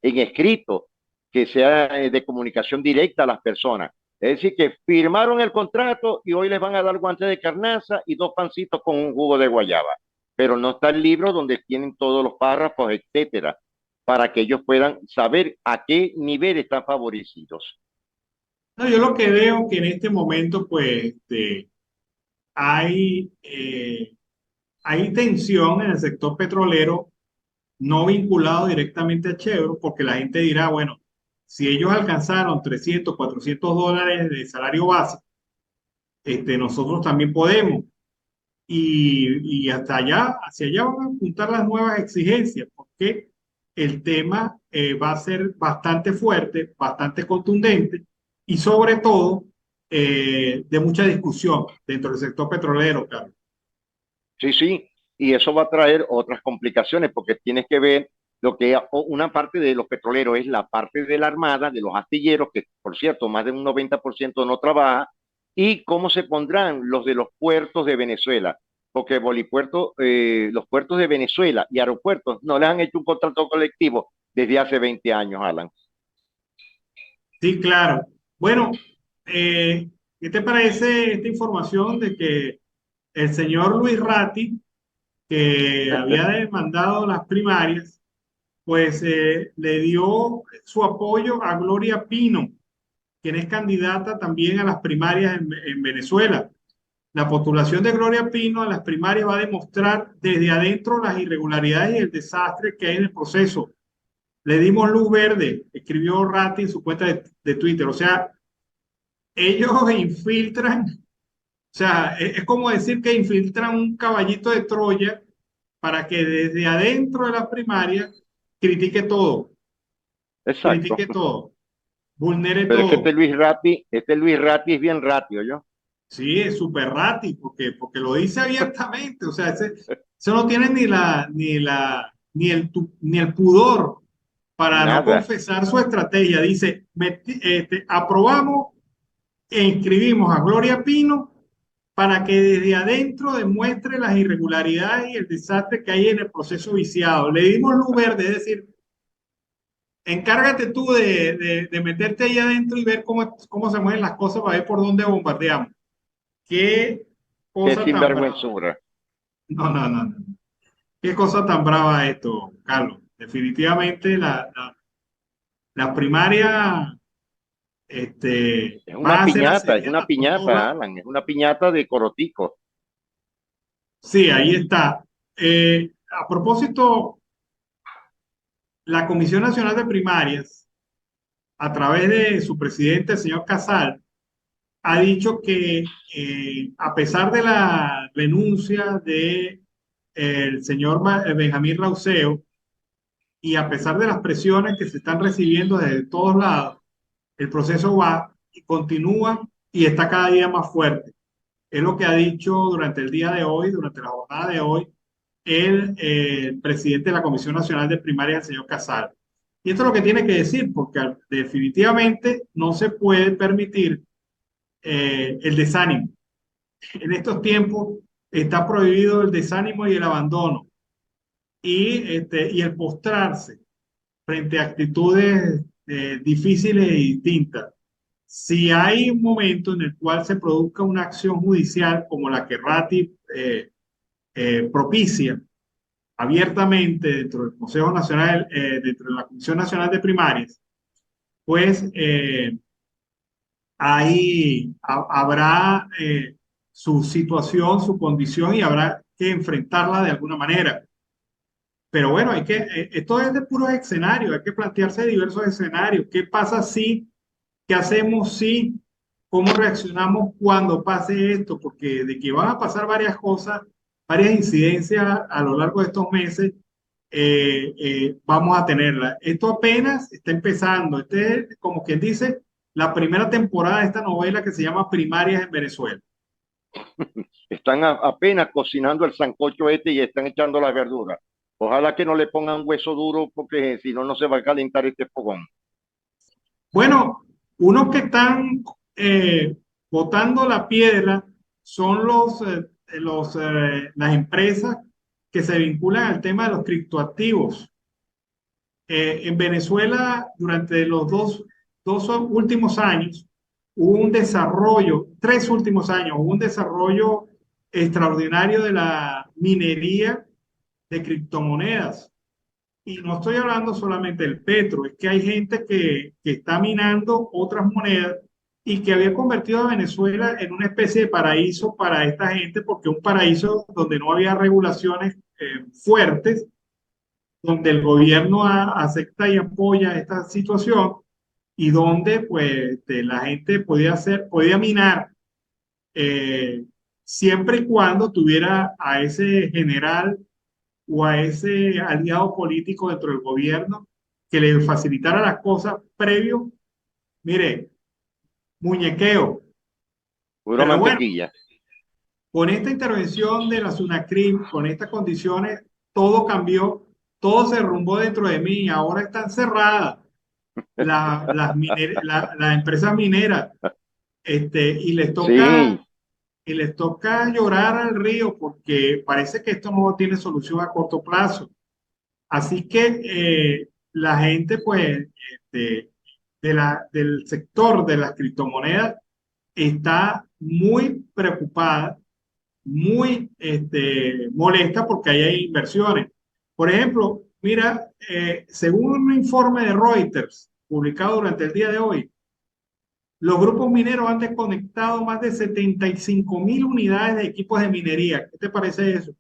escrito, que sea de comunicación directa a las personas. Es decir, que firmaron el contrato y hoy les van a dar guantes de carnaza y 2 pancitos con un jugo de guayaba. Pero no está el libro donde tienen todos los párrafos, etcétera, para que ellos puedan saber a qué nivel están favorecidos. no, yo lo que veo que en este momento, pues, hay, hay tensión en el sector petrolero no vinculado directamente a Chevron, porque la gente dirá, bueno, si ellos alcanzaron 300, $400 de salario base, nosotros también podemos. Y hacia allá van a apuntar las nuevas exigencias, porque el tema va a ser bastante fuerte, bastante contundente y sobre todo de mucha discusión dentro del sector petrolero, Carlos. Sí, sí, y eso va a traer otras complicaciones porque tienes que ver lo que una parte de los petroleros es la parte de la armada, de los astilleros, que por cierto, más de un 90% no trabaja, y cómo se pondrán los de los puertos de Venezuela, porque los puertos de Venezuela y aeropuertos no les han hecho un contrato colectivo desde hace 20 años, Alan. Sí, claro. Bueno, ¿qué te parece esta información de que el señor Luis Ratti, que había demandado las primarias, pues le dio su apoyo a Gloria Pino, quien es candidata también a las primarias en Venezuela? La postulación de Gloria Pino a las primarias va a demostrar desde adentro las irregularidades y el desastre que hay en el proceso. Le dimos luz verde, escribió Ratti en su cuenta de Twitter. O sea, ellos infiltran, o sea, es como decir que infiltran un caballito de Troya para que desde adentro de la primaria Exacto. critique todo, vulnere Pero es que todo. Este Luis Ratti es bien ratio, ¿yo? Sí, es súper rati, porque lo dice abiertamente. O sea, ese no tiene ni el pudor para no Nada. confesar su estrategia. Dice, aprobamos e inscribimos a Gloria Pino para que desde adentro demuestre las irregularidades y el desastre que hay en el proceso viciado. Le dimos luz verde, es decir, encárgate tú de meterte ahí adentro y ver cómo se mueven las cosas para ver por dónde bombardeamos. Qué Qué cosa tan brava. sinvergüenzura. No, no, no, no. Qué cosa tan brava esto, Carlos. Definitivamente las primarias van a ser Es una asediadas por todos piñata, lados. Alan, es una piñata de corotico. Sí, ahí está. A propósito, la Comisión Nacional de Primarias, a través de su presidente, el señor Casal, ha dicho que a pesar de la renuncia de el señor Benjamín Rauseo y a pesar de las presiones que se están recibiendo desde todos lados, el proceso va y continúa y está cada día más fuerte. Es lo que ha dicho durante el día de hoy, durante la jornada de hoy, el presidente de la Comisión Nacional de Primaria, el señor Casal. Y esto es lo que tiene que decir, porque definitivamente no se puede permitir el desánimo. En estos tiempos está prohibido el desánimo y el abandono y el postrarse frente a actitudes difíciles y distintas. Si hay un momento en el cual se produzca una acción judicial como la que Rati propicia abiertamente dentro del Consejo Nacional, dentro de la Comisión Nacional de Primarias, pues ahí habrá su situación, su condición y habrá que enfrentarla de alguna manera. Pero bueno, esto es de puros escenarios, hay que plantearse diversos escenarios. ¿Qué pasa si? ¿Qué hacemos si? ¿Cómo reaccionamos cuando pase esto? Porque de que van a pasar varias cosas, varias incidencias a lo largo de estos meses, vamos a tenerla. Esto apenas está empezando. Este es, como quien dice, la primera temporada de esta novela que se llama Primarias en Venezuela. Están apenas cocinando el sancocho y están echando las verduras. Ojalá que no le pongan hueso duro porque si no, no se va a calentar este fogón. Bueno, unos que están botando la piedra son las empresas que se vinculan al tema de los criptoactivos. En Venezuela, durante los dos últimos años, hubo un desarrollo, 3 últimos años, hubo un desarrollo extraordinario de la minería de criptomonedas. Y no estoy hablando solamente del petro, es que hay gente que está minando otras monedas y que había convertido a Venezuela en una especie de paraíso para esta gente, porque un paraíso donde no había regulaciones fuertes, donde el gobierno acepta y apoya esta situación y donde pues la gente podía minar eh, siempre y cuando tuviera a ese general o a ese aliado político dentro del gobierno que le facilitara las cosas previo, mire, muñequeo. Pura Pero bueno, mantequilla. con esta intervención de la SUNACRIM, con estas condiciones, todo cambió, todo se derrumbó dentro de mí. Ahora están cerradas las empresas mineras y Sí, les toca llorar al río porque parece que esto no tiene solución a corto plazo. Así que la gente, pues, del sector de las criptomonedas está muy preocupada, muy molesta porque ahí hay inversiones. Por ejemplo, mira, según un informe de Reuters publicado durante el día de hoy, los grupos mineros han desconectado más de 75.000 unidades de equipos de minería. ¿Qué te parece eso?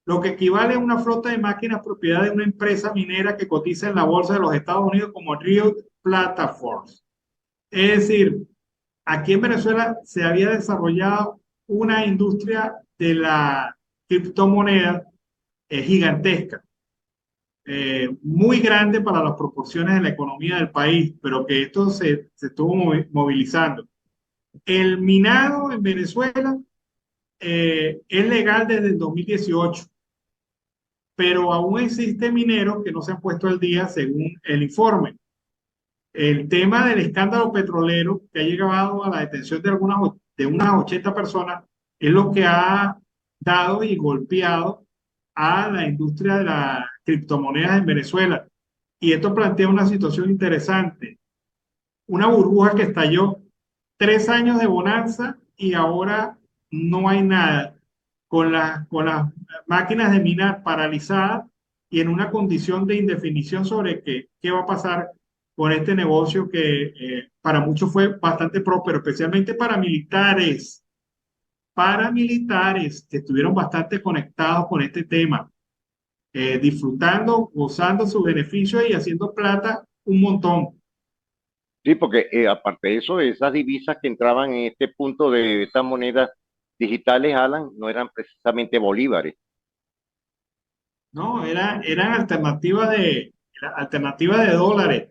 Lo que equivale a una flota de máquinas propiedad de una empresa minera que cotiza en la bolsa de los Estados Unidos como Rio Platforms. Es decir, aquí en Venezuela se había desarrollado una industria de la criptomoneda gigantesca, muy grande para las proporciones de la economía del país, pero que esto se estuvo movilizando. El minado en Venezuela es legal desde el 2018, pero aún existen mineros que no se han puesto al día según el informe. El tema del escándalo petrolero que ha llegado a la detención de unas 80 personas es lo que ha dado y golpeado a la industria de las criptomonedas en Venezuela. Y esto plantea una situación interesante. Una burbuja que estalló, 3 años de bonanza y ahora no hay nada. Con las máquinas de minar paralizadas y en una condición de indefinición sobre qué va a pasar con este negocio que para muchos fue bastante próspero, especialmente paramilitares que estuvieron bastante conectados con este tema, disfrutando, gozando sus beneficios y haciendo plata un montón. Sí, porque aparte de eso, esas divisas que entraban en este punto de estas monedas digitales, Alan, no eran precisamente bolívares. ¿No? Eran alternativas de dólares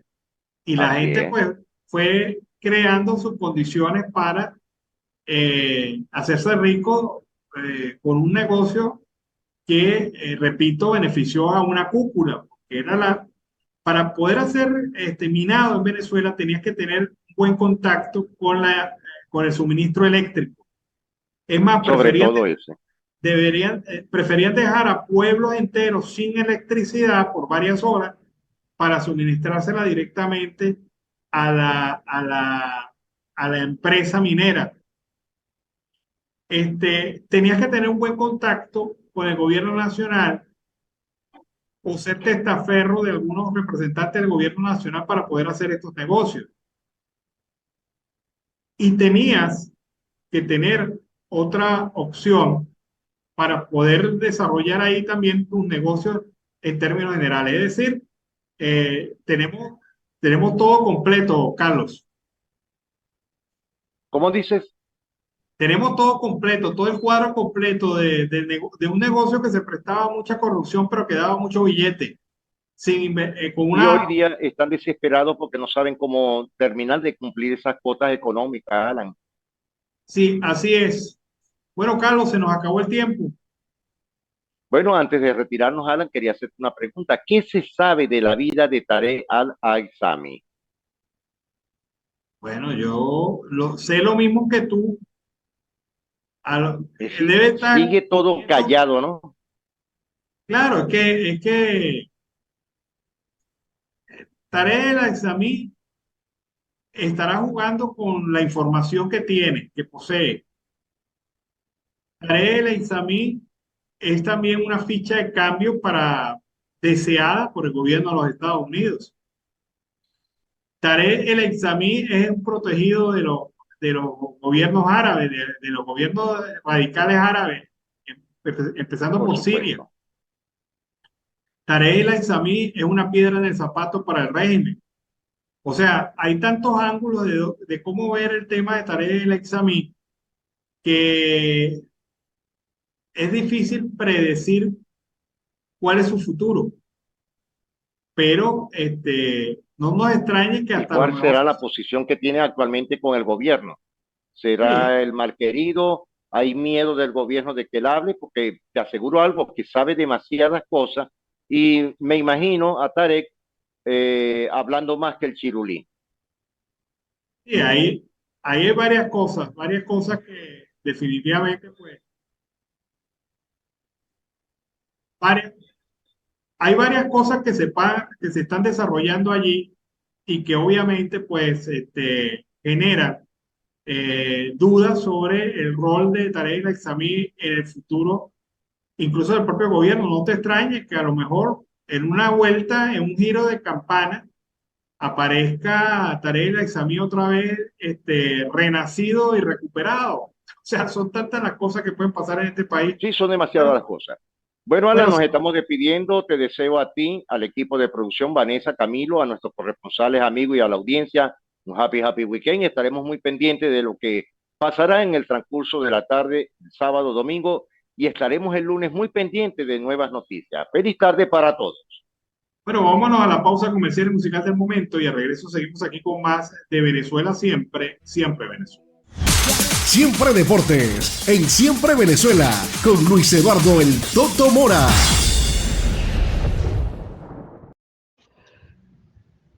y la Así gente es. pues fue creando sus condiciones para hacerse rico con un negocio que, repito, benefició a una cúpula, que era para poder hacer minado en Venezuela tenías que tener un buen contacto con el suministro eléctrico. Es más, Sobre todo ese. preferían dejar a pueblos enteros sin electricidad por varias horas para suministrársela directamente a la empresa minera. Tenías que tener un buen contacto con el gobierno nacional o ser testaferro de algunos representantes del gobierno nacional para poder hacer estos negocios. Y tenías que tener otra opción para poder desarrollar ahí también tus negocios en términos generales. Es decir, tenemos todo completo, Carlos. ¿Cómo dices? Tenemos todo completo, todo el cuadro completo de un negocio que se prestaba a mucha corrupción, pero que daba mucho billete. Con Y hoy una. día están desesperados porque no saben cómo terminar de cumplir esas cuotas económicas, Alan. Sí, así es. Bueno, Carlos, se nos acabó el tiempo. Bueno, antes de retirarnos, Alan, quería hacerte una pregunta. ¿Qué se sabe de la vida de Tarek al-Aissami? Bueno, yo sé lo mismo que tú. Es Él decir, debe estar sigue todo comiendo. callado, ¿no? Claro, es que Tarek El Aissami estará jugando con la información que tiene, que posee. Tarek El Aissami es también una ficha de cambio deseada por el gobierno de los Estados Unidos. Tarek El Aissami es un protegido de los gobiernos árabes, de los gobiernos radicales árabes, empezando Por por Siria. supuesto. Tarek El Aissami es una piedra en el zapato para el régimen. O sea, hay tantos ángulos de cómo ver el tema de Tarek El Aissami que es difícil predecir cuál es su futuro. Pero no nos extrañe que ¿Y hasta lo cuál mejor. será la posición que tiene actualmente con el gobierno? Sí, ¿Será el malquerido? ¿Hay miedo del gobierno de que él hable? Porque te aseguro algo, que sabe demasiadas cosas y me imagino a Tarek hablando más que el chirulí. sí, hay varias cosas que definitivamente, pues, varias, hay varias cosas que se están desarrollando allí y que obviamente, pues, generan dudas sobre el rol de Tarek El Aissami en el futuro, incluso del propio gobierno. No te extrañes que a lo mejor en una vuelta, en un giro de campana, aparezca Tarek El Aissami otra vez renacido y recuperado. O sea, son tantas las cosas que pueden pasar en este país. Sí, son demasiadas Bueno, las cosas. Bueno, Alan, bueno, nos estamos despidiendo. Te deseo a ti, al equipo de producción, Vanessa, Camilo, a nuestros corresponsales, amigos y a la audiencia un happy weekend. Estaremos muy pendientes de lo que pasará en el transcurso de la tarde, sábado, domingo, y estaremos el lunes muy pendientes de nuevas noticias. Feliz tarde para todos. vámonos a la pausa comercial y musical del momento y al regreso seguimos aquí con más de Venezuela siempre, siempre Venezuela. Siempre Deportes, en Siempre Venezuela, con Luis Eduardo El Toto Mora.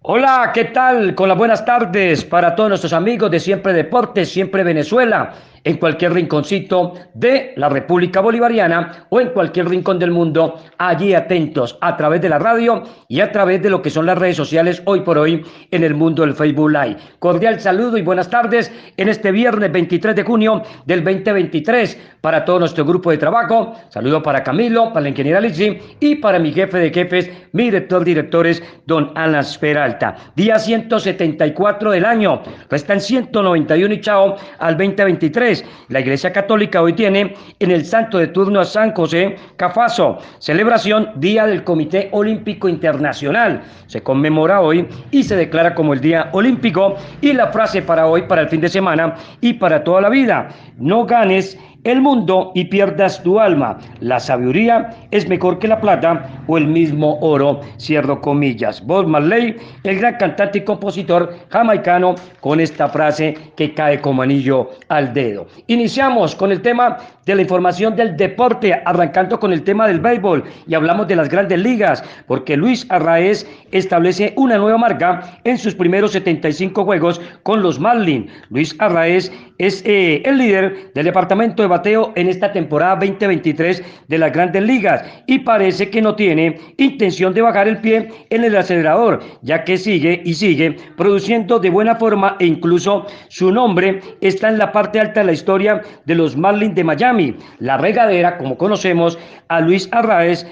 Hola, ¿qué tal? Con las buenas tardes para todos nuestros amigos de Siempre Deportes, Siempre Venezuela. en cualquier rinconcito de la República Bolivariana o en cualquier rincón del mundo, allí atentos a través de la radio y a través de lo que son las redes sociales hoy por hoy en el mundo del Facebook Live. Cordial saludo y buenas tardes en este viernes 23 de junio del 2023 para todo nuestro grupo de trabajo. Saludo para Camilo, para la ingeniera Lizzy y para mi jefe de jefes, mi director de directores, don Alan Peralta. Día 174 del año, restan 191 y chao al 2023. La Iglesia Católica hoy tiene en el santo de turno a San José Cafaso, celebración Día del Comité Olímpico Internacional. Se conmemora hoy y se declara como el Día Olímpico, y la frase para hoy, para el fin de semana y para toda la vida: no ganes el mundo y pierdas tu alma. La sabiduría es mejor que la plata o el mismo oro. Cierro comillas. Bob Marley, el gran cantante y compositor jamaicano, con esta frase que cae como anillo al dedo. Iniciamos con el tema de la información del deporte, arrancando con el tema del béisbol, y hablamos de las grandes ligas, porque Luis Arraez establece una nueva marca en sus primeros 75 juegos con los Marlins. Luis Arraez es el líder del departamento de bateo en esta temporada 2023 de las grandes ligas, y parece que no tiene intención de bajar el pie en el acelerador, ya que sigue produciendo de buena forma, e incluso su nombre está en la parte alta de la historia de los Marlins de Miami. La regadera, como conocemos a Luis Arraez,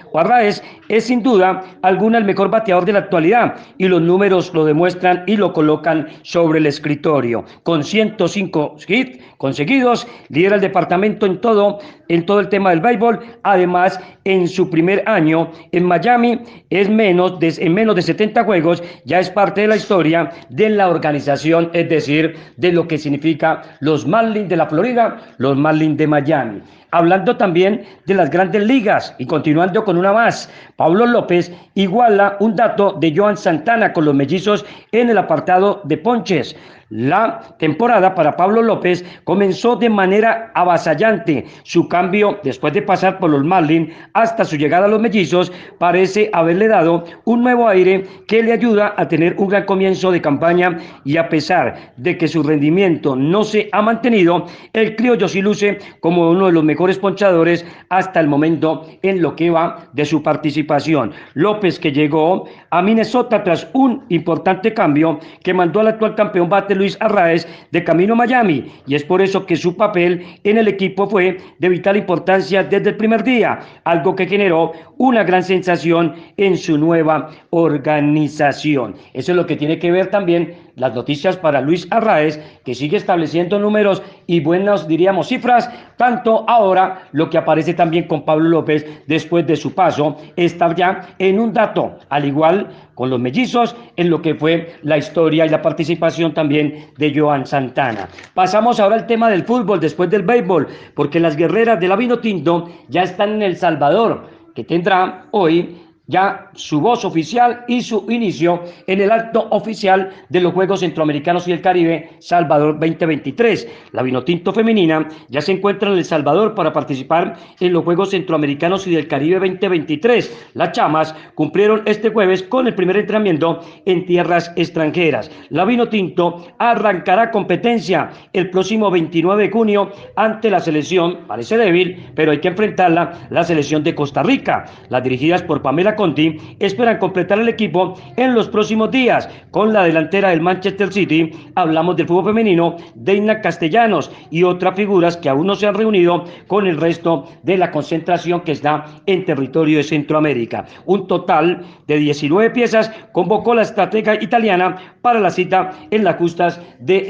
es sin duda alguna el mejor bateador de la actualidad, y los números lo demuestran y lo colocan sobre el escritorio. Con 105 hits conseguidos, lidera el departamento en todo el tema del béisbol. Además, en su primer año en Miami, en menos de 70 juegos, ya es parte de la historia de la organización, es decir, de lo que significa los Marlins de la Florida, los Marlins de Miami. Hablando también de las grandes ligas y continuando con una más, Pablo López iguala un dato de Johan Santana con los Mellizos en el apartado de ponches. La temporada para Pablo López comenzó de manera avasallante. Su cambio, después de pasar por los Marlins hasta su llegada a los Mellizos, parece haberle dado un nuevo aire que le ayuda a tener un gran comienzo de campaña, y a pesar de que su rendimiento no se ha mantenido, el criollo sí luce como uno de los mejores ponchadores hasta el momento en lo que va de su participación. López, que llegó a Minnesota tras un importante cambio que mandó al actual campeón bate Luis Arraez de camino a Miami, y es por eso que su papel en el equipo fue de vital importancia desde el primer día, algo que generó una gran sensación en su nueva organización. Eso es lo que tiene que ver también las noticias para Luis Arraez, que sigue estableciendo números y buenas, diríamos, cifras, tanto ahora lo que aparece también con Pablo López después de su paso, estar ya en un dato, al igual con los Mellizos, en lo que fue la historia y la participación también de Johan Santana. Pasamos ahora al tema del fútbol después del béisbol, porque las guerreras de la Vinotinto ya están en El Salvador, que tendrá hoy ya su voz oficial y su inicio en el acto oficial de los Juegos Centroamericanos y el Caribe Salvador 2023. La Vinotinto femenina ya se encuentra en El Salvador para participar en los Juegos Centroamericanos y del Caribe 2023. Las chamas cumplieron este jueves con el primer entrenamiento en tierras extranjeras. La Vinotinto arrancará competencia el próximo 29 de junio ante la selección, parece débil, pero hay que enfrentarla, la selección de Costa Rica. Las dirigidas por Pamela Conti esperan completar el equipo en los próximos días. Con la delantera del Manchester City hablamos del fútbol femenino, Deina Castellanos, y otras figuras que aún no se han reunido con el resto de la concentración que está en territorio de Centroamérica. Un total de 19 piezas convocó la estratega italiana para la cita en las justas de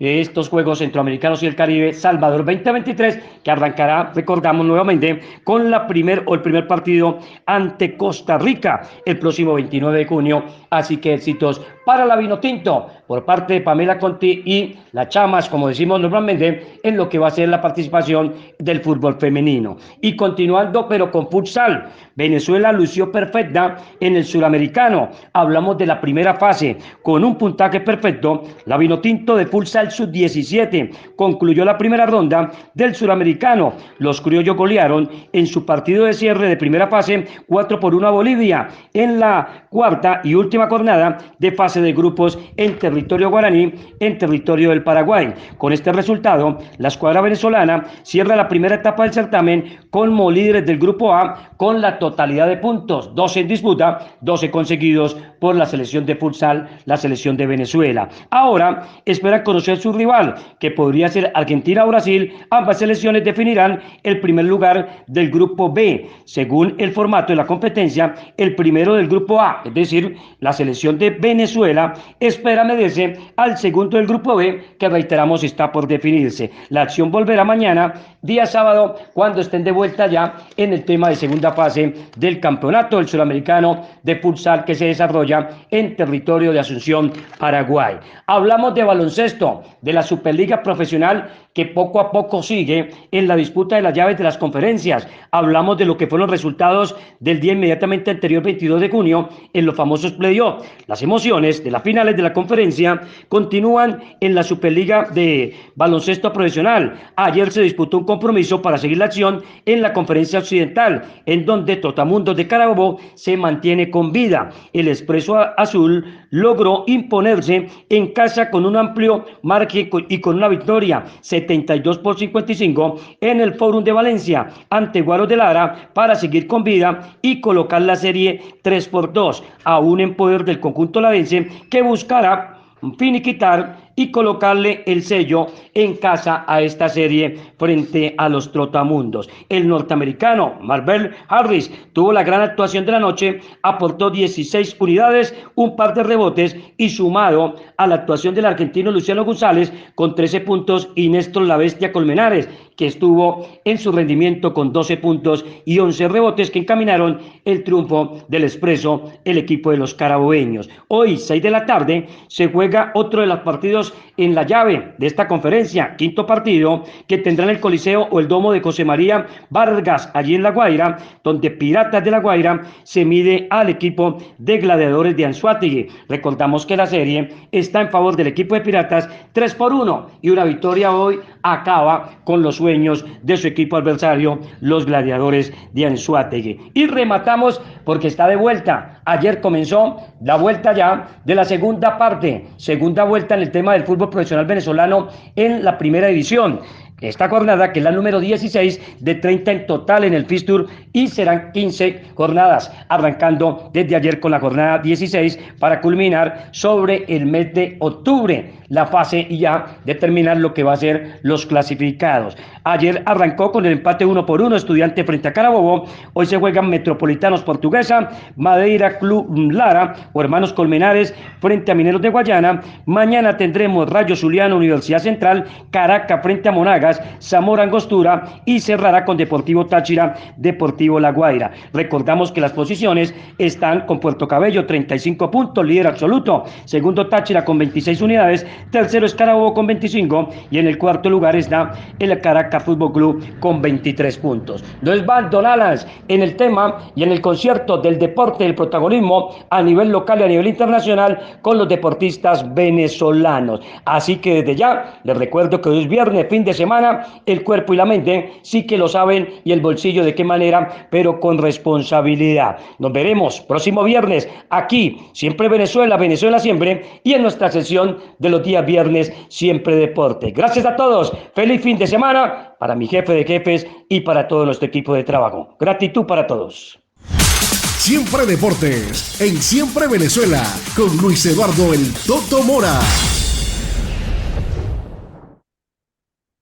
estos Juegos Centroamericanos y el Caribe Salvador 2023, que arrancará, recordamos nuevamente, con el primer partido ante Costa Rica el próximo 29 de junio. Así que éxitos para la Vinotinto por parte de Pamela Conti y las chamas, como decimos normalmente, en lo que va a ser la participación del fútbol femenino. Y continuando, pero con futsal, Venezuela lució perfecta en el suramericano. Hablamos de la primera fase. Con un puntaje perfecto, la Vinotinto de futsal sub-17 concluyó la primera ronda del suramericano. Los criollos golearon en su partido de cierre de primera fase 4-1 a Bolivia en la cuarta y última jornada de fase de grupos en territorio territorio guaraní en territorio del Paraguay. Con este resultado, la escuadra venezolana cierra la primera etapa del certamen como líderes del grupo A con la totalidad de puntos, 12 en disputa, 12 conseguidos por la selección de futsal, la selección de Venezuela. Ahora esperan conocer su rival, que podría ser Argentina o Brasil. Ambas selecciones definirán el primer lugar del grupo B. Según el formato de la competencia, el primero del grupo A, es decir, la selección de Venezuela, espera medirse al segundo del grupo B, que reiteramos está por definirse. La acción volverá mañana, día sábado, cuando estén de vuelta ya en el tema de segunda fase del campeonato del Suramericano de futsal que se desarrolla en territorio de Asunción, Paraguay. Hablamos de baloncesto, de la Superliga Profesional, que poco a poco sigue en la disputa de las llaves de las conferencias. Hablamos de lo que fueron los resultados del día inmediatamente anterior, 22 de junio, en los famosos playoffs. Las emociones de las finales de la conferencia continúan en la Superliga de Baloncesto Profesional. Ayer se disputó un compromiso para seguir la acción en la Conferencia Occidental, en donde Trotamundos de Carabobo se mantiene con vida. El Expreso Azul logró imponerse en casa con un amplio margen y con una victoria 72-55 en el Fórum de Valencia ante Guaros de Lara para seguir con vida y colocar la serie 3-2, aún en poder del conjunto ladense, que buscará finiquitar y colocarle el sello en casa a esta serie frente a los Trotamundos. El norteamericano Marvell Harris tuvo la gran actuación de la noche, aportó 16 unidades, un par de rebotes y sumado a la actuación del argentino Luciano González con 13 puntos y Néstor La Bestia Colmenares, que estuvo en su rendimiento con 12 puntos y 11 rebotes que encaminaron el triunfo del Expreso, el equipo de los carabobeños. Hoy, 6 de la tarde, se juega otro de los partidos en la llave de esta conferencia, quinto partido que tendrá en el Coliseo o el Domo de José María Vargas, allí en La Guaira, donde Piratas de La Guaira se mide al equipo de Gladiadores de Anzoátegui. Recordamos que la serie está en favor del equipo de Piratas 3-1 y una victoria hoy acaba con los sueños de su equipo adversario, los Gladiadores de Anzoátegui. Y rematamos porque está de vuelta. Ayer comenzó la vuelta ya de la segunda parte, segunda vuelta en el tema del fútbol profesional venezolano en la primera división. Esta jornada, que es la número 16 de 30 en total en el Fistur, y serán 15 jornadas, arrancando desde ayer con la jornada 16 para culminar sobre el mes de octubre la fase y ya determinar lo que va a ser los clasificados. Ayer arrancó con el empate 1-1, Estudiante frente a Carabobo. Hoy se juegan Metropolitanos Portuguesa, Madeira Club Lara o Hermanos Colmenares frente a Mineros de Guayana. Mañana tendremos Rayo Zuliano, Universidad Central, Caracas frente a Monagas, Zamora Angostura y cerrará con Deportivo Táchira, Deportivo La Guaira. Recordamos que las posiciones están con Puerto Cabello 35 puntos, líder absoluto, segundo Táchira con 26 unidades, tercero es Carabobo con 25 y en el cuarto lugar está el Caracas Fútbol Club con 23 puntos. No es van Don Alas en el tema y en el concierto del deporte, del protagonismo a nivel local y a nivel internacional con los deportistas venezolanos. Así que desde ya les recuerdo que hoy es viernes, fin de semana, el cuerpo y la mente sí que lo saben y el bolsillo de qué manera, pero con responsabilidad. Nos veremos próximo viernes aquí, siempre Venezuela, Venezuela siempre, y en nuestra sesión de los días viernes, siempre deporte. Gracias a todos, feliz fin de semana para mi jefe de jefes y para todo nuestro equipo de trabajo. Gratitud para todos. Siempre Deportes, en Siempre Venezuela, con Luis Eduardo El Toto Mora.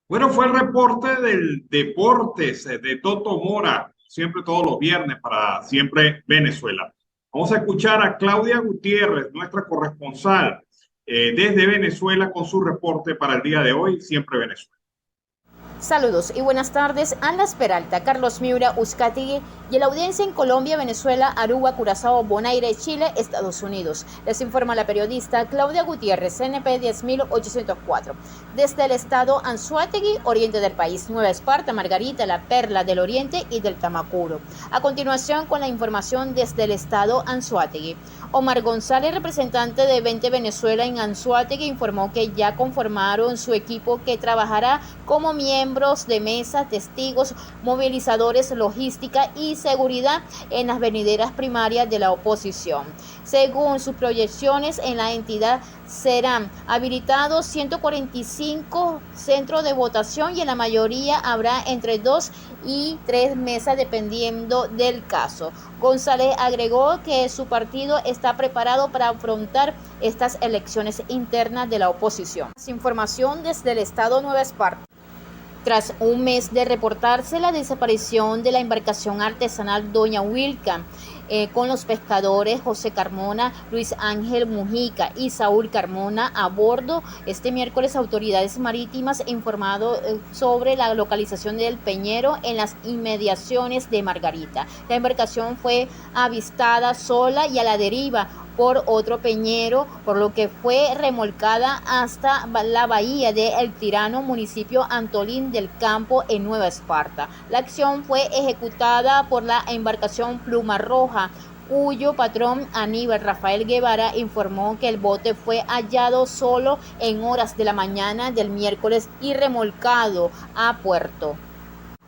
Bueno, fue el reporte del Deportes de Toto Mora, siempre todos los viernes para Siempre Venezuela. Vamos a escuchar a Claudia Gutiérrez, nuestra corresponsal desde Venezuela, con su reporte para el día de hoy, Siempre Venezuela. Saludos y buenas tardes. Andas Peralta, Carlos Miura, Uzcategui y la audiencia en Colombia, Venezuela, Aruba, Curazao, Bonaire, Chile, Estados Unidos. Les informa la periodista Claudia Gutiérrez, CNP 10804. Desde el estado Anzoátegui, oriente del país, Nueva Esparta, Margarita, La Perla del Oriente y del Tamacuro. A continuación, con la información desde el estado Anzoátegui. Omar González, representante de 20 Venezuela en Anzoátegui, informó que ya conformaron su equipo que trabajará como miembro miembros de mesa, testigos, movilizadores, logística y seguridad en las venideras primarias de la oposición. Según sus proyecciones, en la entidad serán habilitados 145 centros de votación y en la mayoría habrá entre 2 y 3 mesas dependiendo del caso. González agregó que su partido está preparado para afrontar estas elecciones internas de la oposición. Información desde el estado Nueva Esparta. Tras un mes de reportarse la desaparición de la embarcación artesanal Doña Wilca, con los pescadores José Carmona, Luis Ángel Mujica y Saúl Carmona a bordo, este miércoles autoridades marítimas informaron sobre la localización del peñero en las inmediaciones de Margarita. La embarcación fue avistada sola y a la deriva por otro peñero, por lo que fue remolcada hasta la bahía de El Tirano, municipio Antolín del Campo, en Nueva Esparta. La acción fue ejecutada por la embarcación Pluma Roja, cuyo patrón Aníbal Rafael Guevara informó que el bote fue hallado solo en horas de la mañana del miércoles y remolcado a puerto.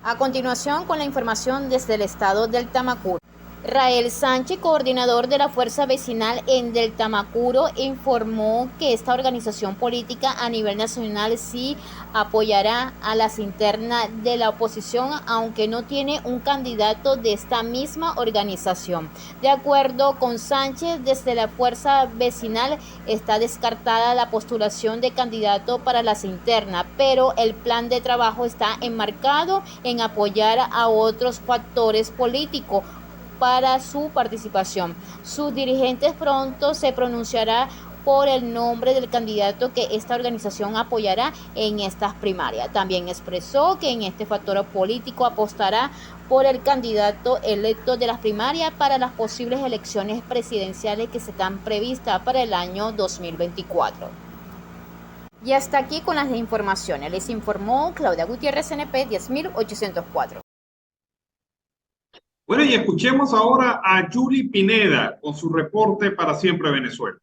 A continuación, con la información desde el estado del Tamacuro. Rael Sánchez, coordinador de la Fuerza Vecinal en Del Tamacuro, informó que esta organización política a nivel nacional sí apoyará a las internas de la oposición, aunque no tiene un candidato de esta misma organización. De acuerdo con Sánchez, desde la Fuerza Vecinal está descartada la postulación de candidato para las internas, pero el plan de trabajo está enmarcado en apoyar a otros factores políticos para su participación. Sus dirigentes pronto se pronunciará por el nombre del candidato que esta organización apoyará en estas primarias. También expresó que en este factor político apostará por el candidato electo de las primarias para las posibles elecciones presidenciales que se están previstas para el año 2024. Y hasta aquí con las informaciones. Les informó Claudia Gutiérrez, NP 10804. Bueno, y escuchemos ahora a Yuli Pineda con su reporte para Siempre Venezuela.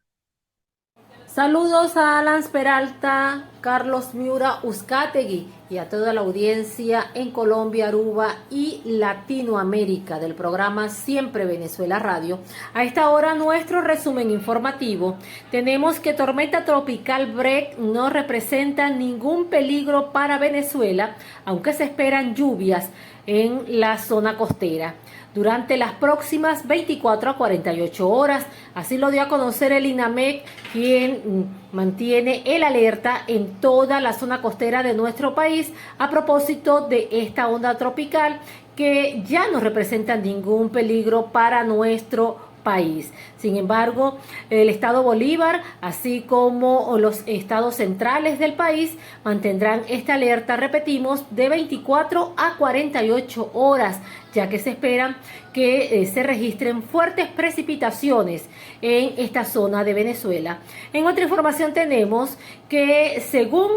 Saludos a Alan Peralta, Carlos Miura Uzcategui y a toda la audiencia en Colombia, Aruba y Latinoamérica del programa Siempre Venezuela Radio. A esta hora nuestro resumen informativo. Tenemos que tormenta tropical Brett no representa ningún peligro para Venezuela, aunque se esperan lluvias en la zona costera durante las próximas 24 a 48 horas. Así lo dio a conocer el INAMEC, quien mantiene el alerta en toda la zona costera de nuestro país a propósito de esta onda tropical que ya no representa ningún peligro para nuestro país. Sin embargo, el estado Bolívar, así como los estados centrales del país, mantendrán esta alerta, repetimos, de 24 a 48 horas, ya que se esperan que se registren fuertes precipitaciones en esta zona de Venezuela. En otra información tenemos que, según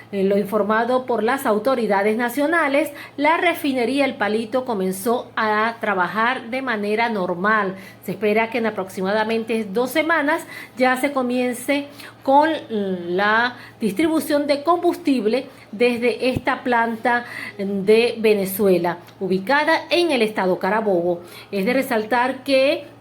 lo informado por las autoridades nacionales, la refinería El Palito comenzó a trabajar de manera normal. Se espera que en aproximadamente 2 semanas ya se comience con la distribución de combustible desde esta planta de Venezuela, ubicada en el estado Carabobo. Es de resaltar que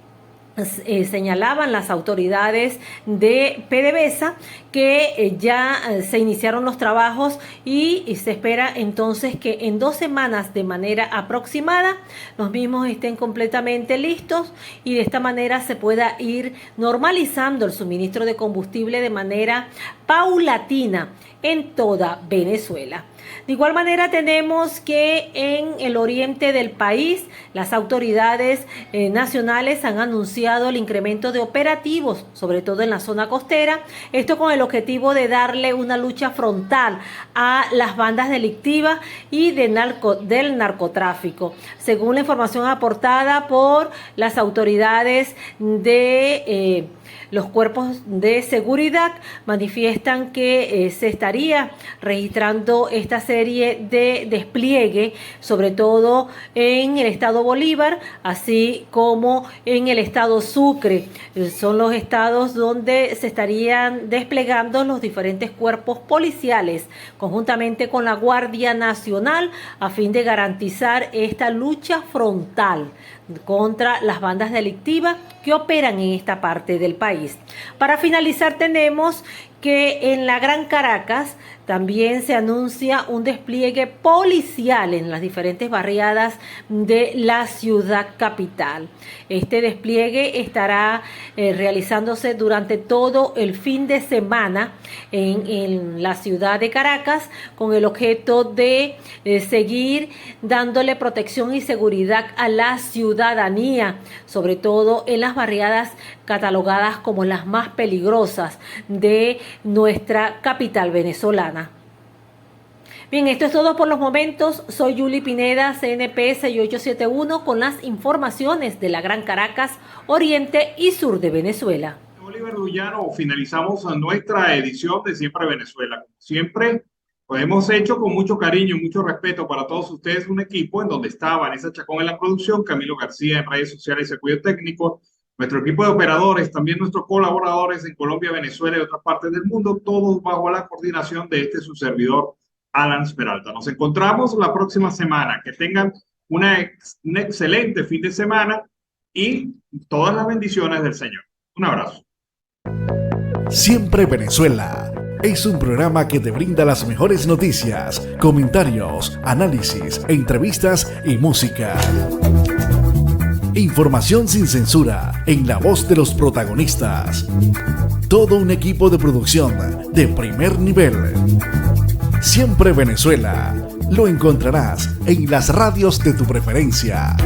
señalaban las autoridades de PDVSA que ya se iniciaron los trabajos y se espera entonces que en 2 semanas, de manera aproximada, los mismos estén completamente listos y de esta manera se pueda ir normalizando el suministro de combustible de manera paulatina en toda Venezuela. De igual manera tenemos que en el oriente del país las autoridades nacionales han anunciado el incremento de operativos, sobre todo en la zona costera, esto con el objetivo de darle una lucha frontal a las bandas delictivas y del narcotráfico. Según la información aportada por las autoridades de los cuerpos de seguridad, manifiestan que se estaría registrando esta esta serie de despliegue, sobre todo en el estado Bolívar, así como en el estado Sucre. Son los estados donde se estarían desplegando los diferentes cuerpos policiales, conjuntamente con la Guardia Nacional, a fin de garantizar esta lucha frontal contra las bandas delictivas que operan en esta parte del país. Para finalizar, tenemos que en la Gran Caracas también se anuncia un despliegue policial en las diferentes barriadas de la ciudad capital. Este despliegue estará realizándose durante todo el fin de semana en la ciudad de Caracas, con el objeto de seguir dándole protección y seguridad a la ciudadanía, sobre todo en las barriadas catalogadas como las más peligrosas de nuestra capital venezolana. Bien, esto es todo por los momentos. Soy Yuli Pineda, CNP 6871, con las informaciones de la Gran Caracas, Oriente y Sur de Venezuela. Oliver Lullano, finalizamos nuestra edición de Siempre Venezuela. Como siempre, lo hemos hecho con mucho cariño y mucho respeto para todos ustedes, un equipo en donde está Vanessa Chacón en la producción, Camilo García en redes sociales y apoyo técnico, nuestro equipo de operadores, también nuestros colaboradores en Colombia, Venezuela y otras partes del mundo, todos bajo la coordinación de su servidor, Alan Peralta. Nos encontramos la próxima semana. Que tengan un excelente fin de semana y todas las bendiciones del Señor. Un abrazo. Siempre Venezuela es un programa que te brinda las mejores noticias, comentarios, análisis, entrevistas y música. Información sin censura en la voz de los protagonistas. Todo un equipo de producción de primer nivel. Siempre Venezuela lo encontrarás en las radios de tu preferencia.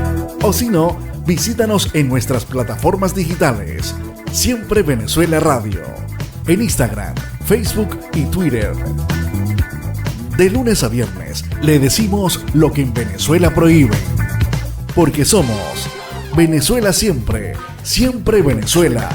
O si no, visítanos en nuestras plataformas digitales. Siempre Venezuela Radio. En Instagram, Facebook y Twitter. De lunes a viernes le decimos lo que en Venezuela prohíben. Porque somos Venezuela siempre, siempre Venezuela.